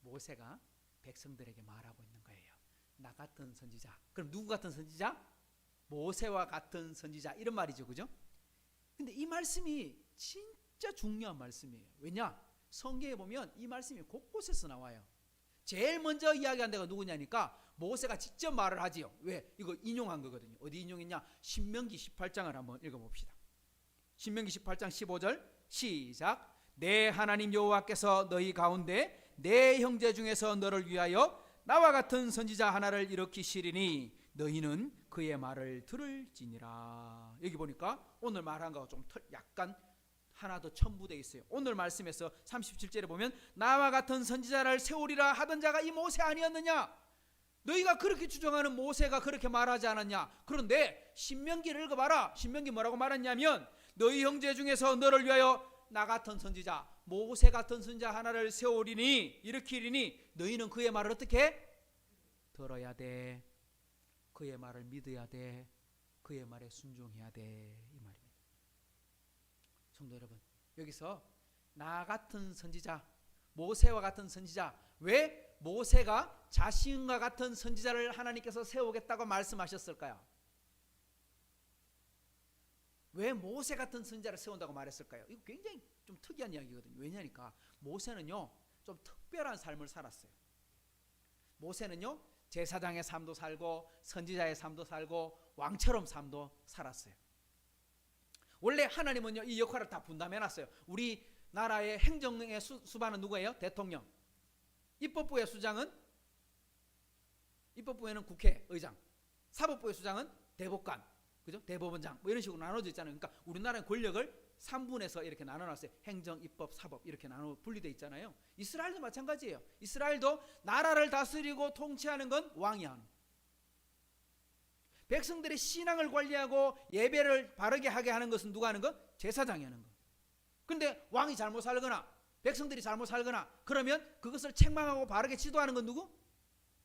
모세가 백성들에게 말하고 있는 거예요. 나 같은 선지자. 그럼 누구 같은 선지자? 모세와 같은 선지자, 이런 말이죠, 그죠? 근데 이 말씀이 진짜 중요한 말씀이에요. 왜냐? 성경에 보면 이 말씀이 곳곳에서 나와요. 제일 먼저 이야기한 데가 누구냐니까 모세가 직접 말을 하지요. 왜? 이거 인용한 거거든요. 어디 인용했냐? 신명기 18장을 한번 읽어봅시다. 신명기 18장 15절 시작. 내 하나님 여호와께서 너희 가운데 내 형제 중에서 너를 위하여 나와 같은 선지자 하나를 일으키시리니 너희는 그의 말을 들을지니라. 여기 보니까 오늘 말한 거가 좀 약간 하나 더 첨부되어 있어요. 오늘 말씀에서 37절에 보면 나와 같은 선지자를 세우리라 하던 자가 이 모세 아니었느냐? 너희가 그렇게 주장하는 모세가 그렇게 말하지 않았냐? 그런데 신명기를 읽어봐라. 신명기 뭐라고 말했냐면 너희 형제 중에서 너를 위하여 나 같은 선지자, 모세 같은 선지자 하나를 세우리니, 일으키리니 너희는 그의 말을 어떻게? 들어야 돼. 그의 말을 믿어야 돼. 그의 말에 순종해야 돼. 이 말입니다. 성도 여러분, 여기서 나 같은 선지자, 모세와 같은 선지자, 왜 모세가 자신과 같은 선지자를 하나님께서 세우겠다고 말씀하셨을까요? 왜 모세 같은 선지자를 세운다고 말했을까요? 이거 굉장히 좀 특이한 이야기거든요. 왜냐니까 모세는요 좀 특별한 삶을 살았어요. 모세는요 제사장의 삶도 살고 선지자의 삶도 살고 왕처럼 삶도 살았어요. 원래 하나님은요 이 역할을 다 분담해놨어요. 우리 나라의 행정의 수반은 누구예요? 대통령. 입법부의 수장은 입법부에는 국회의장, 사법부의 수장은 대법관, 그죠? 대법원장 뭐 이런 식으로 나눠져 있잖아요. 그러니까 우리나라의 권력을 3분에서 이렇게 나눠놨어요. 행정, 입법, 사법 이렇게 나눠 분리되어 있잖아요. 이스라엘도 마찬가지예요. 이스라엘도 나라를 다스리고 통치하는 건 왕이 하는 거예요. 백성들의 신앙을 관리하고 예배를 바르게 하게 하는 것은 누가 하는 거? 제사장이 하는 거. 근데 왕이 잘못 살거나 백성들이 잘못 살거나 그러면 그것을 책망하고 바르게 지도하는 건 누구?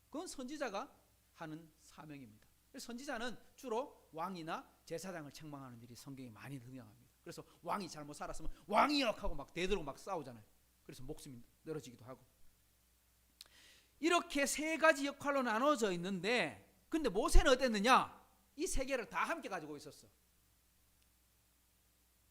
그건 선지자가 하는 사명입니다. 선지자는 주로 왕이나 제사장을 책망하는 일이 성경에 많이 등장합니다. 그래서 왕이 잘못 살았으면 왕이여 하고 막 대들고 막 싸우잖아요. 그래서 목숨이 늘어지기도 하고. 이렇게 세 가지 역할로 나눠져 있는데 근데 모세는 어땠느냐? 이 세 개를 다 함께 가지고 있었어.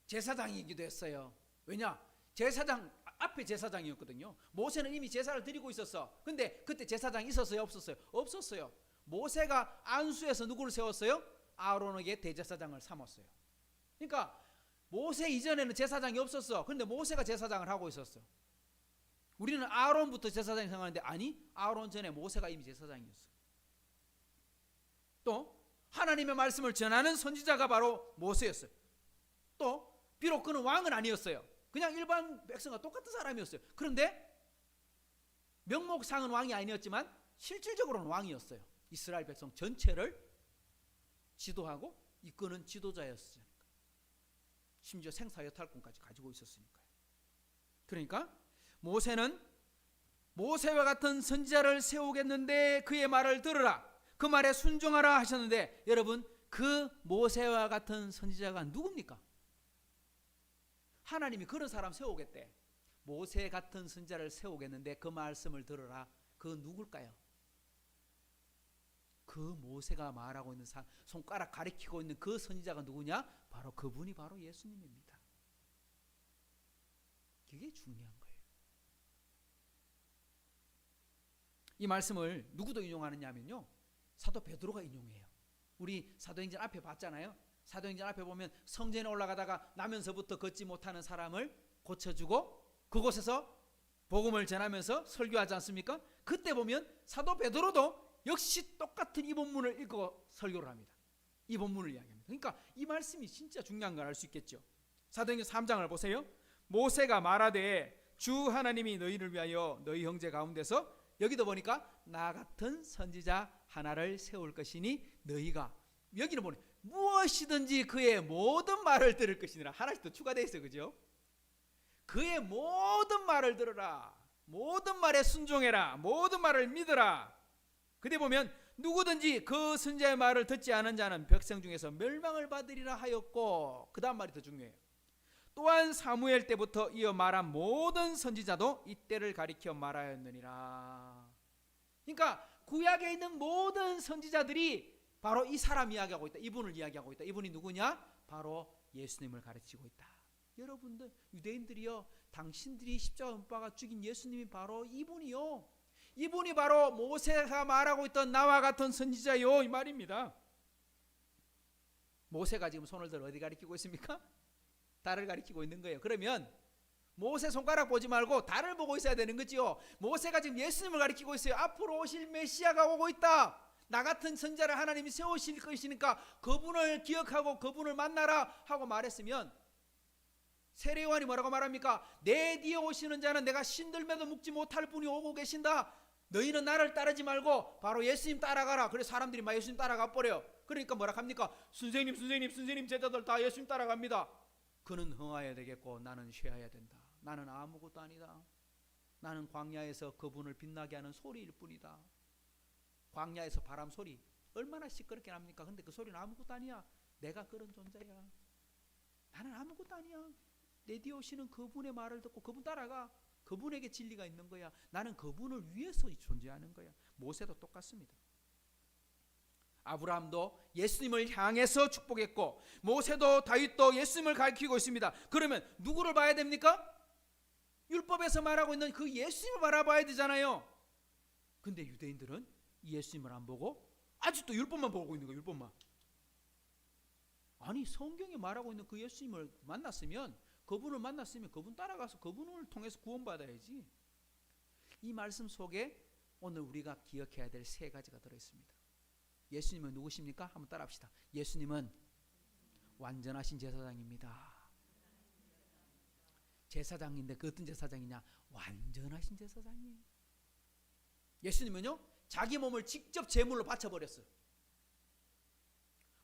제사장이기도 했어요. 왜냐? 제사장 앞에 제사장이었거든요. 모세는 이미 제사를 드리고 있었어. 근데 그때 제사장이 있었어요? 없었어요? 없었어요. 모세가 안수에서 누구를 세웠어요? 아론에게 대제사장을 삼았어요. 그러니까 모세 이전에는 제사장이 없었어. 근데 모세가 제사장을 하고 있었어. 우리는 아론부터 제사장이 생각하는데 아니, 아론 전에 모세가 이미 제사장이었어. 또 하나님의 말씀을 전하는 선지자가 바로 모세였어요. 또 비록 그는 왕은 아니었어요. 그냥 일반 백성과 똑같은 사람이었어요. 그런데 명목상은 왕이 아니었지만 실질적으로는 왕이었어요. 이스라엘 백성 전체를 지도하고 이끄는 지도자였으니까. 심지어 생사여탈권까지 가지고 있었으니까요. 그러니까 모세는 모세와 같은 선지자를 세우겠는데 그의 말을 들으라, 그 말에 순종하라 하셨는데 여러분 그 모세와 같은 선지자가 누굽니까? 하나님이 그런 사람 세우겠대. 모세 같은 선지자를 세우겠는데 그 말씀을 들으라. 그 누굴까요? 그 모세가 말하고 있는 손가락 가리키고 있는 그 선지자가 누구냐? 바로 그분이 바로 예수님입니다. 그게 중요한 거예요. 이 말씀을 누구도 인용하느냐 하면요, 사도 베드로가 인용해요. 우리 사도행전 앞에 봤잖아요. 사도행전 앞에 보면 성전에 올라가다가 나면서부터 걷지 못하는 사람을 고쳐주고 그곳에서 복음을 전하면서 설교하지 않습니까? 그때 보면 사도 베드로도 역시 똑같은 이 본문을 읽고 설교를 합니다. 이 본문을 이야기합니다. 그러니까 이 말씀이 진짜 중요한 걸 알 수 있겠죠. 사도행전 3장을 보세요. 모세가 말하되 주 하나님이 너희를 위하여 너희 형제 가운데서, 여기도 보니까 나 같은 선지자 하나를 세울 것이니 너희가, 여기는 보니 무엇이든지 그의 모든 말을 들을 것이니라. 하나씩 더 추가되어 있어요. 그죠? 그의 모든 말을 들으라. 모든 말에 순종해라. 모든 말을 믿으라. 그때 보면 누구든지 그 선지자의 말을 듣지 않은 자는 백성 중에서 멸망을 받으리라 하였고, 그 다음 말이 더 중요해요. 또한 사무엘 때부터 이어 말한 모든 선지자도 이때를 가리켜 말하였느니라. 그러니까 구약에 있는 모든 선지자들이 바로 이 사람 이야기하고 있다. 이분을 이야기하고 있다. 이분이 누구냐? 바로 예수님을 가르치고 있다. 여러분들, 유대인들이요, 당신들이 십자가 못 박아 죽인 예수님이 바로 이분이요, 이분이 바로 모세가 말하고 있던 나와 같은 선지자요, 이 말입니다. 모세가 지금 손을 들어 어디 가리키고 있습니까? 달을 가리키고 있는 거예요. 그러면 모세 손가락 보지 말고 달을 보고 있어야 되는 거지요. 모세가 지금 예수님을 가리키고 있어요. 앞으로 오실 메시아가 오고 있다. 나 같은 선지자를 하나님이 세우실 것이니까 그분을 기억하고 그분을 만나라 하고 말했으면, 세례 요한이 뭐라고 말합니까? 내 뒤에 오시는 자는 내가 신들매도 묶지 못할 분이 오고 계신다. 너희는 나를 따르지 말고 바로 예수님 따라가라. 그래서 사람들이 막 예수님 따라가 버려요. 그러니까 뭐라 합니까? 선생님 제자들 다 예수님 따라갑니다. 그는 흥하여야 되겠고 나는 쉬어야 된다. 나는 아무것도 아니다. 나는 광야에서 그분을 빛나게 하는 소리일 뿐이다. 광야에서 바람 소리 얼마나 시끄럽게 납니까? 근데 그 소리는 아무것도 아니야. 내가 그런 존재야. 나는 아무것도 아니야. 내 뒤에 오시는 그분의 말을 듣고 그분 따라가. 그분에게 진리가 있는 거야. 나는 그분을 위해서 존재하는 거야. 모세도 똑같습니다. 아브라함도 예수님을 향해서 축복했고, 모세도 다윗도 예수님을 가르치고 있습니다. 그러면 누구를 봐야 됩니까? 율법에서 말하고 있는 그 예수님을 바라봐야 되잖아요. 근데 유대인들은 예수님을 안 보고 아직도 율법만 보고 있는 거예요. 율법만. 아니, 성경에 말하고 있는 그 예수님을 만났으면, 그분을 만났으면 그분 따라가서 그분을 통해서 구원받아야지. 이 말씀 속에 오늘 우리가 기억해야 될 세 가지가 들어있습니다. 예수님은 누구십니까? 한번 따라합시다. 예수님은 완전하신 제사장입니다. 제사장인데 그 어떤 제사장이냐? 완전하신 제사장이에요. 예수님은요, 자기 몸을 직접 제물로 바쳐버렸어요.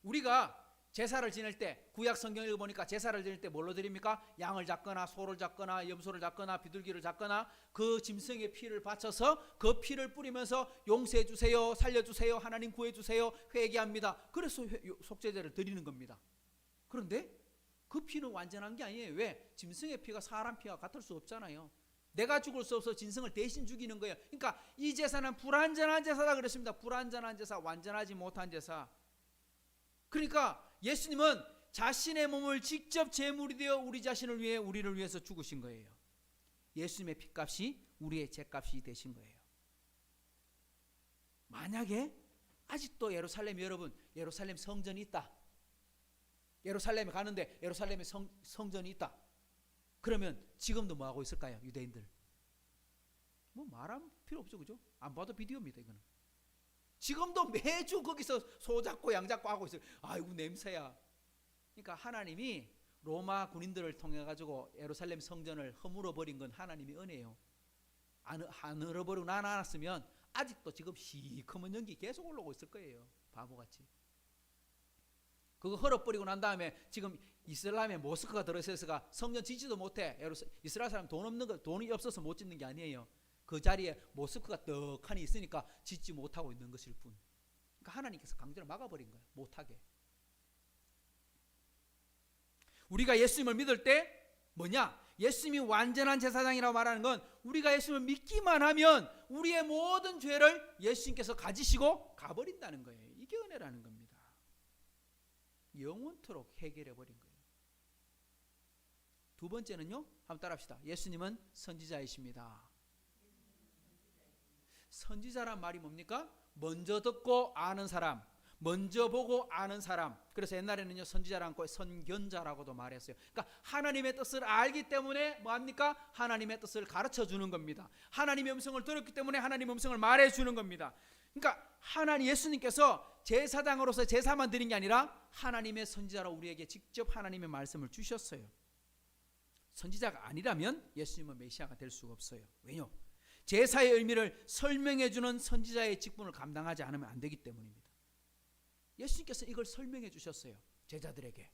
우리가 제사를 지낼 때, 구약 성경을 읽어보니까 제사를 지낼 때 뭘로 드립니까? 양을 잡거나 소를 잡거나 염소를 잡거나 비둘기를 잡거나 그 짐승의 피를 바쳐서 그 피를 뿌리면서 용서해 주세요, 살려주세요, 하나님 구해주세요 회개합니다. 그래서 속죄제를 드리는 겁니다. 그런데 그 피는 완전한 게 아니에요. 왜? 짐승의 피가 사람 피와 같을 수 없잖아요. 내가 죽을 수 없어 짐승을 대신 죽이는 거예요. 그러니까 이 제사는 불완전한 제사다 그랬습니다. 불완전한 제사, 완전하지 못한 제사. 그러니까 예수님은 자신의 몸을 직접 제물이 되어 우리 자신을 위해, 우리를 위해서 죽으신 거예요. 예수님의 피값이 우리의 죄값이 되신 거예요. 만약에 아직도 예루살렘, 여러분, 예루살렘 성전이 있다. 예루살렘에 가는데 예루살렘에 성전이 있다. 그러면 지금도 뭐 하고 있을까요? 유대인들 뭐 말할 필요 없죠, 그죠? 안 봐도 비디오입니다. 이거는 지금도 매주 거기서 소 잡고 양 잡고 하고 있어요. 아이고 냄새야. 그러니까 하나님이 로마 군인들을 통해 가지고 예루살렘 성전을 허물어 버린 건 하나님의 은혜예요. 안 흘러버리고 않았으면 아직도 지금 시커먼 연기 계속 올라오고 있을 거예요. 바보같이. 그거 헐어버리고 난 다음에 지금 이슬람의 모스크가 들어있어서 성전 짓지도 못해. 이스라엘 사람 돈이 없어서 못 짓는 게 아니에요. 그 자리에 모스크가 떡하니 있으니까 짓지 못하고 있는 것일 뿐. 그러니까 하나님께서 강제로 막아버린 거예요. 못하게. 우리가 예수님을 믿을 때 뭐냐? 예수님이 완전한 제사장이라고 말하는 건 우리가 예수님을 믿기만 하면 우리의 모든 죄를 예수님께서 가지시고 가버린다는 거예요. 이게 은혜라는 겁니다. 영원토록 해결해 버린 거예요. 두 번째는요, 한번 따라합시다. 예수님은 선지자이십니다. 선지자란 말이 뭡니까? 먼저 듣고 아는 사람, 먼저 보고 아는 사람. 그래서 옛날에는요, 선지자라고 선견자라고도 말했어요. 그러니까 하나님의 뜻을 알기 때문에 뭐합니까? 하나님의 뜻을 가르쳐 주는 겁니다. 하나님의 음성을 들었기 때문에 하나님의 음성을 말해 주는 겁니다. 그러니까 예수님께서 제사장으로서 제사만 드린 게 아니라 하나님의 선지자로 우리에게 직접 하나님의 말씀을 주셨어요. 선지자가 아니라면 예수님은 메시아가 될 수가 없어요. 왜요? 제사의 의미를 설명해 주는 선지자의 직분을 감당하지 않으면 안 되기 때문입니다. 예수님께서 이걸 설명해 주셨어요. 제자들에게.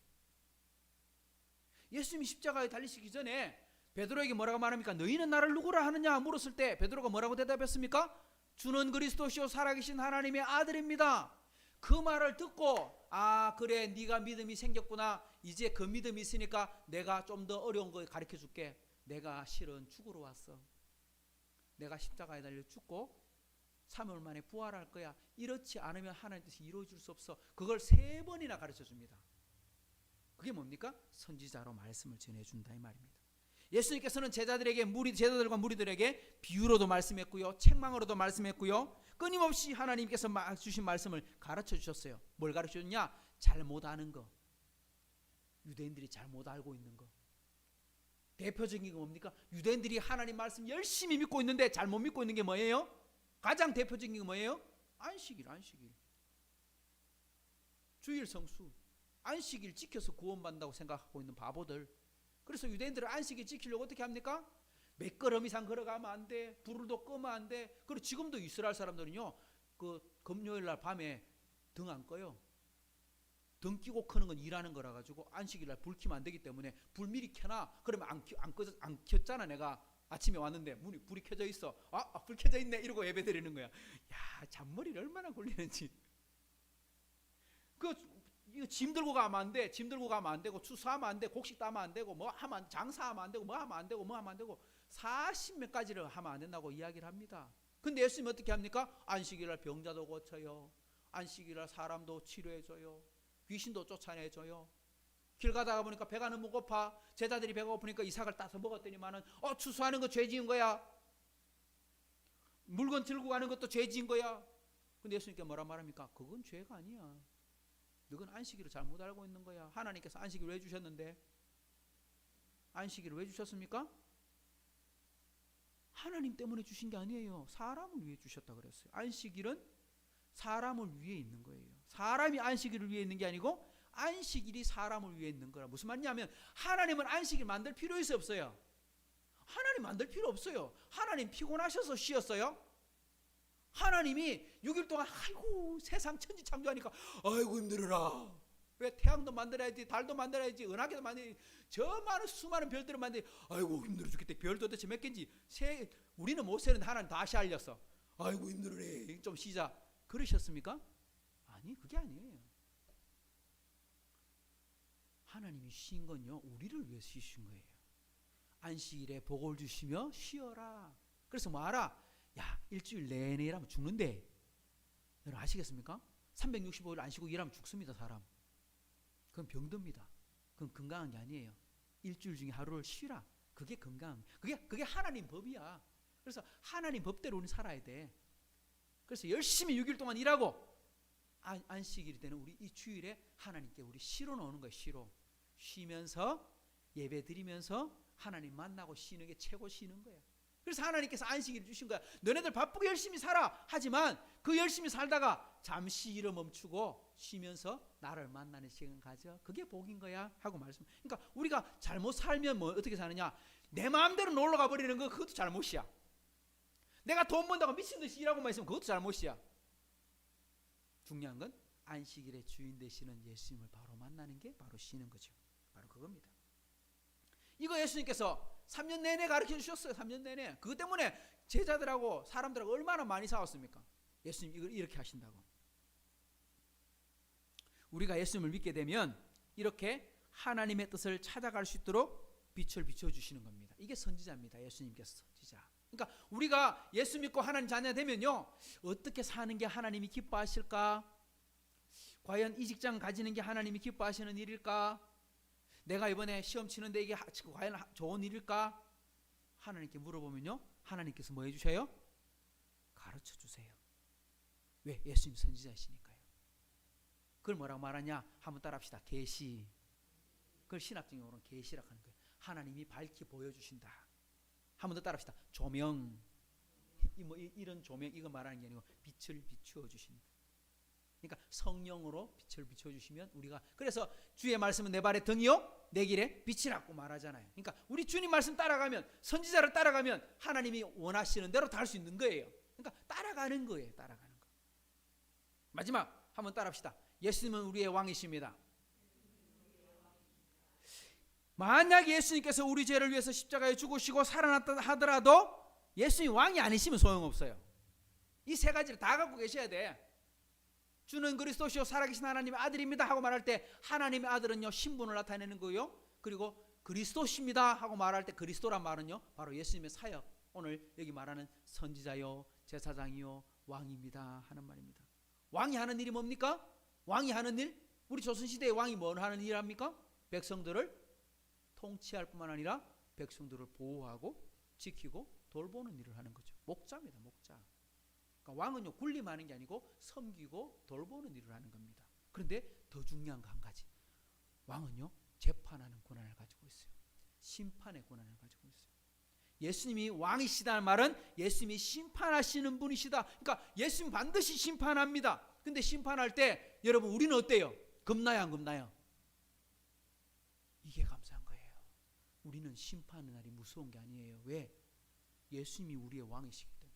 예수님이 십자가에 달리시기 전에 베드로에게 뭐라고 말합니까? 너희는 나를 누구라 하느냐 물었을 때 베드로가 뭐라고 대답했습니까? 주는 그리스도시요 살아계신 하나님의 아들입니다. 그 말을 듣고 그래 네가 믿음이 생겼구나. 이제 그 믿음이 있으니까 내가 좀 더 어려운 거 가르쳐 줄게. 내가 실은 죽으러 왔어. 내가 십자가에 달려 죽고 3일 만에 부활할 거야. 이렇지 않으면 하나님의 뜻이 이루어질 수 없어. 그걸 3번이나 가르쳐 줍니다. 그게 뭡니까? 선지자로 말씀을 전해준다 이 말입니다. 예수님께서는 제자들과 무리들에게 비유로도 말씀했고요, 책망으로도 말씀했고요, 끊임없이 하나님께서 주신 말씀을 가르쳐 주셨어요. 뭘 가르쳐 줬냐? 잘못 아는 거, 유대인들이 잘못 알고 있는 거. 대표적인 거 뭡니까? 유대인들이 하나님 말씀 열심히 믿고 있는데 잘못 믿고 있는 게 뭐예요? 가장 대표적인 게 뭐예요? 안식일. 주일 성수. 안식일 지켜서 구원받는다고 생각하고 있는 바보들. 그래서 유대인들은 안식일 지키려고 어떻게 합니까? 몇 걸음 이상 걸어가면 안 돼. 불도 끄면 안 돼. 그리고 지금도 이스라엘 사람들은요, 그 금요일 날 밤에 등 안 꺼요. 등 끼고 끄는 건 일하는 거라 가지고 안식일 날 불 켜면 안 되기 때문에 불 미리 켜놔. 그러면 안 켰잖아. 내가 아침에 왔는데 불이 켜져 있어. 불 켜져 있네 이러고 예배 드리는 거야. 야, 잔머리를 얼마나 굴리는지. 이거 짐 들고 가면 안 돼. 짐 들고 가면 안 되고, 추수하면 안 돼. 곡식 따면 안 되고, 장사하면 안 되고, 뭐 하면 안 되고 40몇 가지를 하면 안 된다고 이야기를 합니다. 근데 예수님은 어떻게 합니까? 안식일 날 병자도 고쳐요. 안식일 날 사람도 치료해줘요. 귀신도 쫓아내줘요. 길 가다가 보니까 배가 너무 고파. 제자들이 배가 고프니까 이삭을 따서 먹었더니만은 추수하는 거 죄 지은 거야. 물건 들고 가는 것도 죄 지은 거야. 근데 예수님께 뭐라 말합니까? 그건 죄가 아니야. 너건 안식일을 잘못 알고 있는 거야. 하나님께서 안식일 왜 주셨는데? 안식일을 왜 주셨습니까? 하나님 때문에 주신 게 아니에요. 사람을 위해 주셨다 그랬어요. 안식일은 사람을 위해 있는 거예요. 사람이 안식일을 위해 있는 게 아니고 안식일이 사람을 위해 있는 거라. 무슨 말이냐면 하나님은 안식일 만들 필요 없어요. 하나님 만들 필요 없어요. 하나님 피곤하셔서 쉬었어요. 하나님이 6일 동안 아이고 세상 천지 창조하니까 아이고 힘들어라. 왜 태양도 만들어야지, 달도 만들어야지, 은하계도 만들어야지, 저 많은 수많은 별들을 만들어야지. 아이고 힘들어 죽겠대. 별도 도대체 몇 개인지 우리는 못 세는데 하나님 다시 알렸어. 아이고 힘들어래. 좀 쉬자. 그러셨습니까? 아니, 그게 아니에요. 하나님이 쉬인 건요, 우리를 위해서 쉬신 거예요. 안식일에 복을 주시며 쉬어라. 그래서 뭐 알아? 야, 일주일 내내 일하면 죽는데. 여러분 아시겠습니까? 365일 안 쉬고 일하면 죽습니다, 사람. 그건 병듭니다. 그건 건강한 게 아니에요. 일주일 중에 하루를 쉬라. 그게 건강. 그게 하나님 법이야. 그래서 하나님 법대로 우리는 살아야 돼. 그래서 열심히 6일 동안 일하고 안식일이 되는 우리 이 주일에 하나님께 우리 쉬러 나오는 거예요. 쉬면서 예배 드리면서 하나님 만나고 쉬는 게 최고 쉬는 거예요. 그래서 하나님께서 안식일을 주신 거야. 너네들 바쁘게 열심히 살아. 하지만 그 열심히 살다가 잠시 일을 멈추고 쉬면서 나를 만나는 시간 가져. 그게 복인 거야 하고 말씀. 그러니까 우리가 잘못 살면 뭐 어떻게 사느냐? 내 마음대로 놀러 가버리는 거 그것도 잘못이야. 내가 돈 번다고 미친 듯이 일하고만 있으면 그것도 잘못이야. 중요한 건 안식일의 주인 되시는 예수님을 바로 만나는 게 바로 쉬는 거죠. 바로 그겁니다. 이거 예수님께서 3년 내내 가르쳐 주셨어요. 3년 내내. 그것 때문에 제자들하고 사람들하고 얼마나 많이 싸웠습니까? 예수님 이걸 이렇게 하신다고. 우리가 예수님을 믿게 되면 이렇게 하나님의 뜻을 찾아갈 수 있도록 빛을 비춰주시는 겁니다. 이게 선지자입니다. 예수님께서 선지자. 그러니까 우리가 예수 믿고 하나님 자녀 되면요, 어떻게 사는 게 하나님이 기뻐하실까? 과연 이 직장 가지는 게 하나님이 기뻐하시는 일일까? 내가 이번에 시험 치는데 이게 과연 좋은 일일까? 하나님께 물어보면요, 하나님께서 뭐 해주셔요? 가르쳐 주세요. 왜? 예수님 선지자이시니까요. 그걸 뭐라고 말하냐? 한번 따라합시다. 계시. 그걸 신학적으로는 계시라고 하는 거예요. 하나님이 밝히 보여주신다. 한 번 더 따라합시다. 조명. 이런 조명, 이거 말하는 게 아니고 빛을 비추어 주신다. 그러니까 성령으로 빛을 비춰주시면 우리가, 그래서 주의 말씀은 내 발의 등이요 내 길에 빛이라고 말하잖아요. 그러니까 우리 주님 말씀 따라가면, 선지자를 따라가면 하나님이 원하시는 대로 다 할 수 있는 거예요. 그러니까 따라가는 거예요. 따라가는 거. 마지막 한번 따라합시다. 예수님은 우리의 왕이십니다. 만약 예수님께서 우리 죄를 위해서 십자가에 죽으시고 살아났다 하더라도 예수님이 왕이 아니시면 소용없어요. 이 세 가지를 다 갖고 계셔야 돼. 주는 그리스도시요 살아계신 하나님의 아들입니다 하고 말할 때 하나님의 아들은요 신분을 나타내는 거예요. 그리고 그리스도십니다 하고 말할 때 그리스도란 말은요 바로 예수님의 사역, 오늘 여기 말하는 선지자요 제사장이요 왕입니다 하는 말입니다. 왕이 하는 일이 뭡니까? 왕이 하는 일, 우리 조선시대의 왕이 뭘 하는 일 합니까? 백성들을 통치할 뿐만 아니라 백성들을 보호하고 지키고 돌보는 일을 하는 거죠. 목자입니다. 목자. 그러니까 왕은요 군림하는 게 아니고 섬기고 돌보는 일을 하는 겁니다. 그런데 더 중요한 거 한 가지, 왕은요 재판하는 권한을 가지고 있어요. 심판의 권한을 가지고 있어요. 예수님이 왕이시다는 말은 예수님이 심판하시는 분이시다. 그러니까 예수님 반드시 심판합니다. 근데 심판할 때 여러분 우리는 어때요? 겁나요 안 겁나요? 이게 감사한 거예요. 우리는 심판의 날이 무서운 게 아니에요. 왜? 예수님이 우리의 왕이시기 때문에.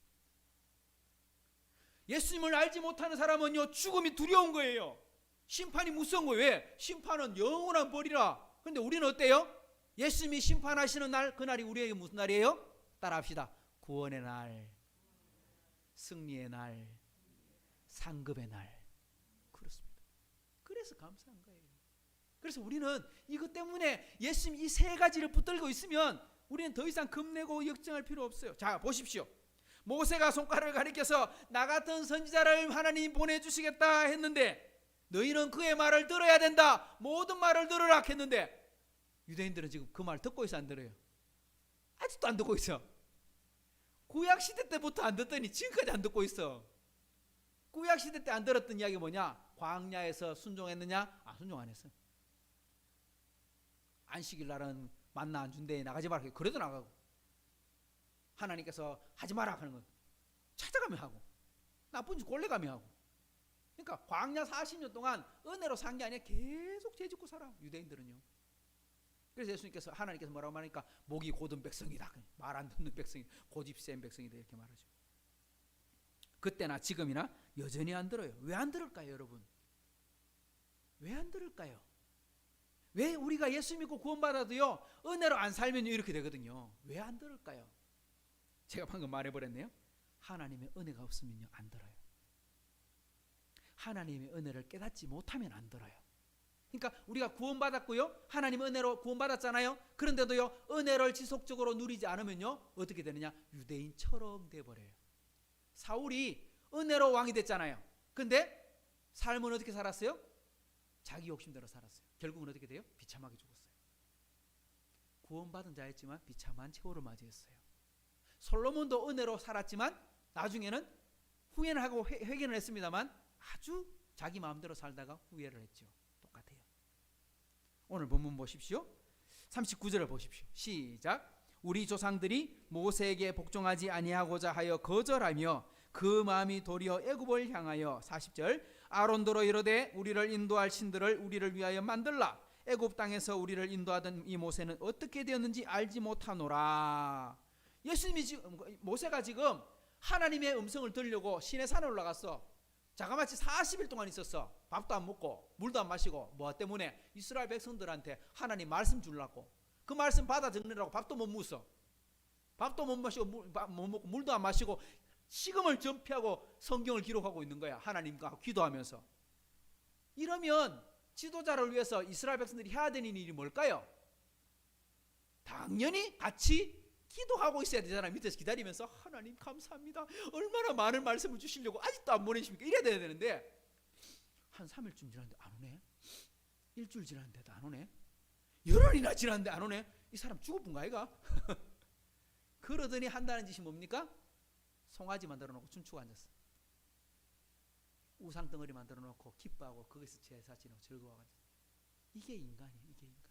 예수님을 알지 못하는 사람은요 죽음이 두려운 거예요. 심판이 무서운 거예요. 왜? 심판은 영원한 벌이라. 그런데 우리는 어때요? 예수님이 심판하시는 날, 그날이 우리에게 무슨 날이에요? 따라합시다. 구원의 날, 승리의 날, 상급의 날. 그렇습니다. 그래서 감사한 거예요. 그래서 우리는 이것 때문에 예수님 이 세 가지를 붙들고 있으면 우리는 더 이상 겁내고 역정할 필요 없어요. 자 보십시오. 모세가 손가락을 가리켜서 나 같은 선지자를 하나님 보내주시겠다 했는데 너희는 그의 말을 들어야 된다. 모든 말을 들으라 했는데 유대인들은 지금 그 말 듣고 있어 안 들어요? 아직도 안 듣고 있어. 구약시대 때부터 안 듣더니 지금까지 안 듣고 있어. 구약시대 때 안 들었던 이야기 뭐냐? 광야에서 순종했느냐? 순종 안 했어. 안식일 날은 만나 안 준대 나가지 말라. 그래도 나가고 하나님께서 하지 마라 하는 건 찾아가며 하고 나쁜 짓 골래가며 하고. 그러니까 광야 40년 동안 은혜로 산 게 아니라 계속 죄짓고 살아 유대인들은요. 그래서 예수님께서 하나님께서 뭐라고 말하니까 목이 곧은 백성이다. 말 안 듣는 백성이 고집 센 백성이다 이렇게 말하죠. 그때나 지금이나 여전히 안 들어요. 왜 안 들을까요 여러분? 왜 안 들을까요? 왜 우리가 예수 믿고 구원받아도요 은혜로 안 살면 이렇게 되거든요. 왜 안 들을까요? 제가 방금 말해버렸네요. 하나님의 은혜가 없으면요 안 들어요. 하나님의 은혜를 깨닫지 못하면 안 들어요. 그러니까 우리가 구원받았고요 하나님 은혜로 구원받았잖아요. 그런데도요 은혜를 지속적으로 누리지 않으면요 어떻게 되느냐? 유대인처럼 돼버려요. 사울이 은혜로 왕이 됐잖아요. 근데 삶은 어떻게 살았어요? 자기 욕심대로 살았어요. 결국은 어떻게 돼요? 비참하게 죽었어요. 구원받은 자였지만 비참한 최후를 맞이했어요. 솔로몬도 은혜로 살았지만 나중에는 후회를 하고 회개를 했습니다만 아주 자기 마음대로 살다가 후회를 했죠. 똑같아요. 오늘 본문 보십시오. 39절을 보십시오. 시작. 우리 조상들이 모세에게 복종하지 아니하고자 하여 거절하며 그 마음이 도리어 애굽을 향하여 40절 아론도로 이르되 우리를 인도할 신들을 우리를 위하여 만들라. 애굽 땅에서 우리를 인도하던 이 모세는 어떻게 되었는지 알지 못하노라. 예수님이 지금 모세가 지금 하나님의 음성을 들으려고 시내산에 올라갔어. 자그마치 40일 동안 있었어. 밥도 안 먹고 물도 안 마시고. 뭐 때문에? 이스라엘 백성들한테 하나님 말씀 주려고. 그 말씀 받아 적느라고 밥도 못 먹었어. 밥도 못 마시고 못 먹고 물도 안 마시고 식음을 전폐하고 성경을 기록하고 있는 거야. 하나님과 기도하면서. 이러면 지도자를 위해서 이스라엘 백성들이 해야 되는 일이 뭘까요? 당연히 같이 기도하고 있어야 되잖아요. 밑에서 기다리면서 하나님 감사합니다. 얼마나 많은 말씀을 주시려고 아직도 안 보내십니까? 이래야 되는데 한 3일쯤 지났는데 안 오네. 일주일 지났는데도 안 오네. 열흘이나 지났는데 안 오네. 이 사람 죽어본가 아이가? 그러더니 한다는 짓이 뭡니까? 송아지 만들어 놓고 춤추고 앉았어. 우상 덩어리 만들어 놓고 기뻐하고 거기서 제사 지내고 즐거워하고 앉았어. 이게 인간이에요. 이게 인간.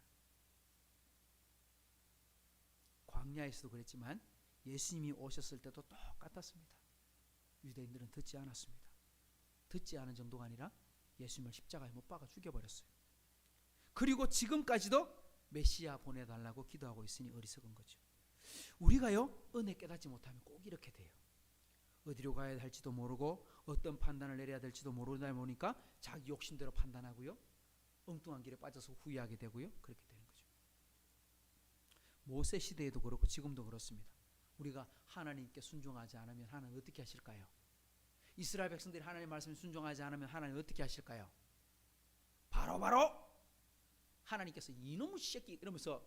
광야에서도 그랬지만 예수님이 오셨을 때도 똑같았습니다. 유대인들은 듣지 않았습니다. 듣지 않은 정도가 아니라 예수님을 십자가에 못 박아 죽여버렸어요. 그리고 지금까지도 메시아 보내달라고 기도하고 있으니 어리석은 거죠. 우리가요 은혜 깨닫지 못하면 꼭 이렇게 돼요. 어디로 가야 할지도 모르고 어떤 판단을 내려야 될지도 모르다 보니까 자기 욕심대로 판단하고요, 엉뚱한 길에 빠져서 후회하게 되고요, 그렇게 되는 거죠. 모세 시대에도 그렇고 지금도 그렇습니다. 우리가 하나님께 순종하지 않으면 하나님 어떻게 하실까요? 이스라엘 백성들이 하나님 말씀에 순종하지 않으면 하나님 어떻게 하실까요? 바로 하나님께서 이놈의 새끼 이러면서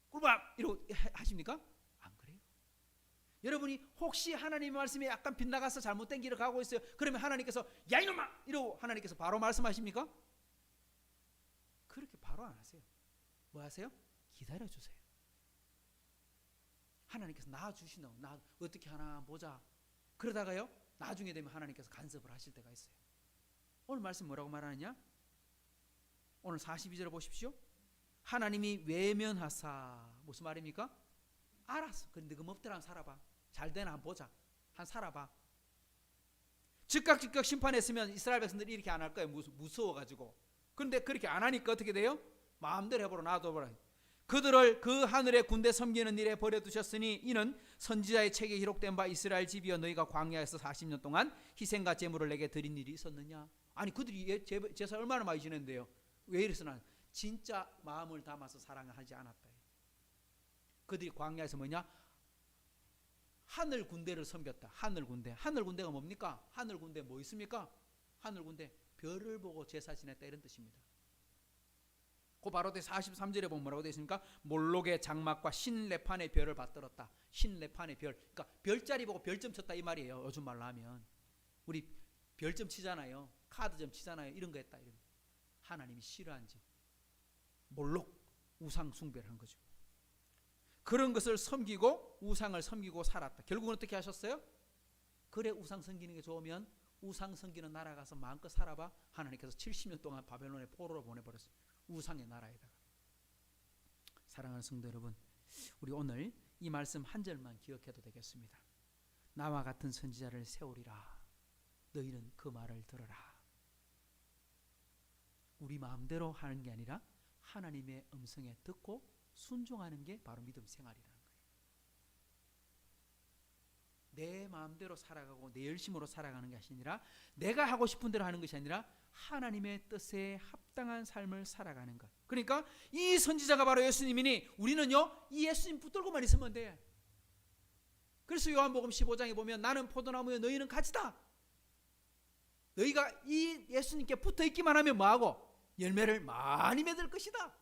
꿀밤 이러고 하십니까? 안 그래요. 여러분이 혹시 하나님의 말씀에 약간 빗나가서 잘못된 길을 가고 있어요. 그러면 하나님께서 야 이놈아 이러고 하나님께서 바로 말씀하십니까? 그렇게 바로 안 하세요. 뭐 하세요? 기다려주세요. 하나님께서 낳아주시나 나 어떻게 하나 보자. 그러다가요 나중에 되면 하나님께서 간섭을 하실 때가 있어요. 오늘 말씀 뭐라고 말하느냐? 오늘 42절을 보십시오. 하나님이 외면하사 무슨 말입니까? 알았어. 근데 그 몹대로 한 살아봐. 잘 되나 한번 보자. 한 살아봐. 즉각 심판했으면 이스라엘 백성들이 이렇게 안 할 거예요. 무서워가지고. 그런데 그렇게 안 하니까 어떻게 돼요? 마음대로 해보라 놔둬보라. 그들을 그 하늘의 군대 섬기는 일에 버려두셨으니 이는 선지자의 책에 기록된 바 이스라엘 집이여 너희가 광야에서 40년 동안 희생과 제물을 내게 드린 일이 있었느냐. 아니 그들이 제사 얼마나 많이 지냈는데요. 왜 이래서는 진짜 마음을 담아서 사랑하지 않았다. 그들이 광야에서 뭐냐? 하늘 군대를 섬겼다. 하늘 군대가 뭡니까? 하늘 군대 뭐 있습니까? 하늘 군대 별을 보고 제사 지냈다 이런 뜻입니다. 그 바로 43절에 보면 뭐라고 되어 있습니까? 몰록의 장막과 신레판의 별을 받들었다. 신레판의 별, 그러니까 별자리 보고 별점 쳤다 이 말이에요. 요즘 말로 하면 우리 별점 치잖아요. 카드점 치잖아요. 이런 거 했다. 이런 거. 하나님이 싫어한 짓. 몰록 우상 숭배를 한 거죠. 그런 것을 섬기고 우상을 섬기고 살았다. 결국은 어떻게 하셨어요? 그래 우상 섬기는 게 좋으면 우상 섬기는 나라 가서 마음껏 살아봐. 하나님께서 70년 동안 바벨론의 포로로 보내버렸어요. 우상의 나라에다가. 사랑하는 성도 여러분, 우리 오늘 이 말씀 한 절만 기억해도 되겠습니다. 나와 같은 선지자를 세우리라. 너희는 그 말을 들어라. 우리 마음대로 하는 게 아니라 하나님의 음성에 듣고 순종하는 게 바로 믿음 생활이라는 거예요. 내 마음대로 살아가고 내 열심으로 살아가는 것이 아니라 내가 하고 싶은 대로 하는 것이 아니라 하나님의 뜻에 합당한 삶을 살아가는 것. 그러니까 이 선지자가 바로 예수님이니 우리는요 이 예수님 붙들고만 있으면 돼. 그래서 요한복음 15장에 보면 나는 포도나무여 너희는 가지다. 너희가 이 예수님께 붙어있기만 하면 뭐하고? 열매를 많이 맺을 것이다.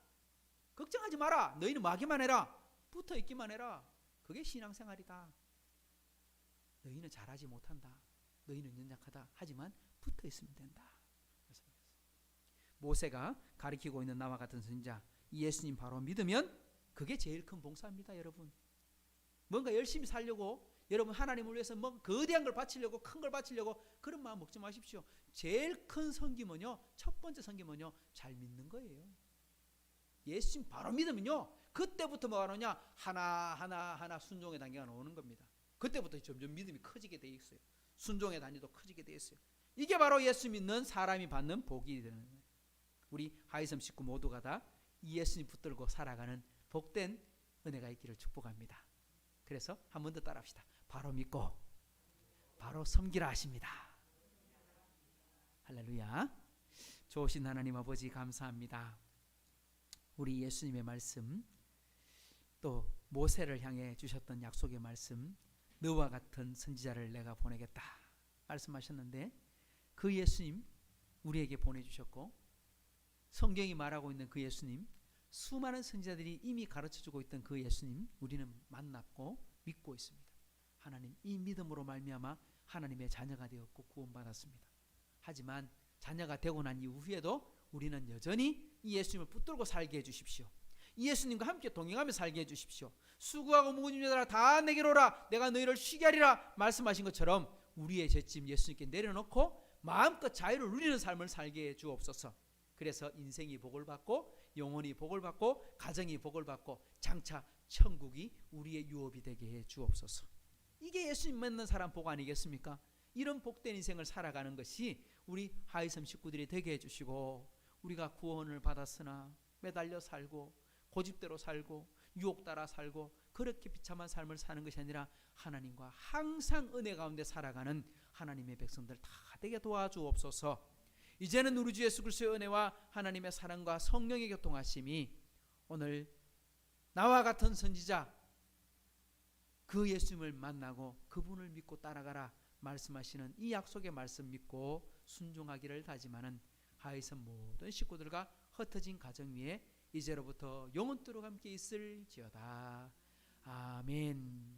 걱정하지 마라. 너희는 뭐하기만 해라. 붙어있기만 해라. 그게 신앙생활이다. 너희는 잘하지 못한다. 너희는 연약하다. 하지만 붙어있으면 된다. 모세가 가리키고 있는 나와 같은 선지자 이 예수님 바로 믿으면 그게 제일 큰 봉사입니다. 여러분 뭔가 열심히 살려고 여러분 하나님을 위해서 뭐 거대한 걸 바치려고 큰 걸 바치려고 그런 마음 먹지 마십시오. 제일 큰 섬김은요 첫 번째 섬김은요 잘 믿는 거예요. 예수님 바로 믿으면요 그때부터 뭐가 나오냐 하나 순종의 단계가 나오는 겁니다. 그때부터 점점 믿음이 커지게 돼 있어요. 순종의 단위도 커지게 돼 있어요. 이게 바로 예수 믿는 사람이 받는 복이 되는 거예요. 우리 하이섬 식구 모두가 다 이 예수님 붙들고 살아가는 복된 은혜가 있기를 축복합니다. 그래서 한 번 더 따라합시다. 바로 믿고 바로 섬기라 하십니다. 할렐루야. 좋으신 하나님 아버지 감사합니다. 우리 예수님의 말씀 또 모세를 향해 주셨던 약속의 말씀 너와 같은 선지자를 내가 보내겠다 말씀하셨는데 그 예수님 우리에게 보내주셨고 성경이 말하고 있는 그 예수님 수많은 선지자들이 이미 가르쳐주고 있던 그 예수님 우리는 만났고 믿고 있습니다. 하나님 이 믿음으로 말미암아 하나님의 자녀가 되었고 구원받았습니다. 하지만 자녀가 되고 난 이후에도 우리는 여전히 이 예수님을 붙들고 살게 해주십시오. 이 예수님과 함께 동행하며 살게 해주십시오. 수고하고 무거운 자들아 다 내게로 오라 내가 너희를 쉬게 하리라 말씀하신 것처럼 우리의 죄짐 예수님께 내려놓고 마음껏 자유를 누리는 삶을 살게 해 주옵소서. 그래서 인생이 복을 받고 영혼이 복을 받고 가정이 복을 받고 장차 천국이 우리의 유업이 되게 해 주옵소서. 이게 예수님 믿는 사람 복 아니겠습니까? 이런 복된 인생을 살아가는 것이 우리 하이섬 식구들이 되게 해주시고 우리가 구원을 받았으나 매달려 살고 고집대로 살고 유혹 따라 살고 그렇게 비참한 삶을 사는 것이 아니라 하나님과 항상 은혜 가운데 살아가는 하나님의 백성들 다 되게 도와주옵소서. 이제는 우리 주 예수 그리스도의 은혜와 하나님의 사랑과 성령의 교통하심이 오늘 나와 같은 선지자 그 예수님을 만나고 그분을 믿고 따라가라 말씀하시는 이 약속의 말씀 믿고 순종하기를 다짐하는 하이섬 모든 식구들과 흩어진 가정 위에 이제로부터 영원토록 함께 있을지어다. 아멘.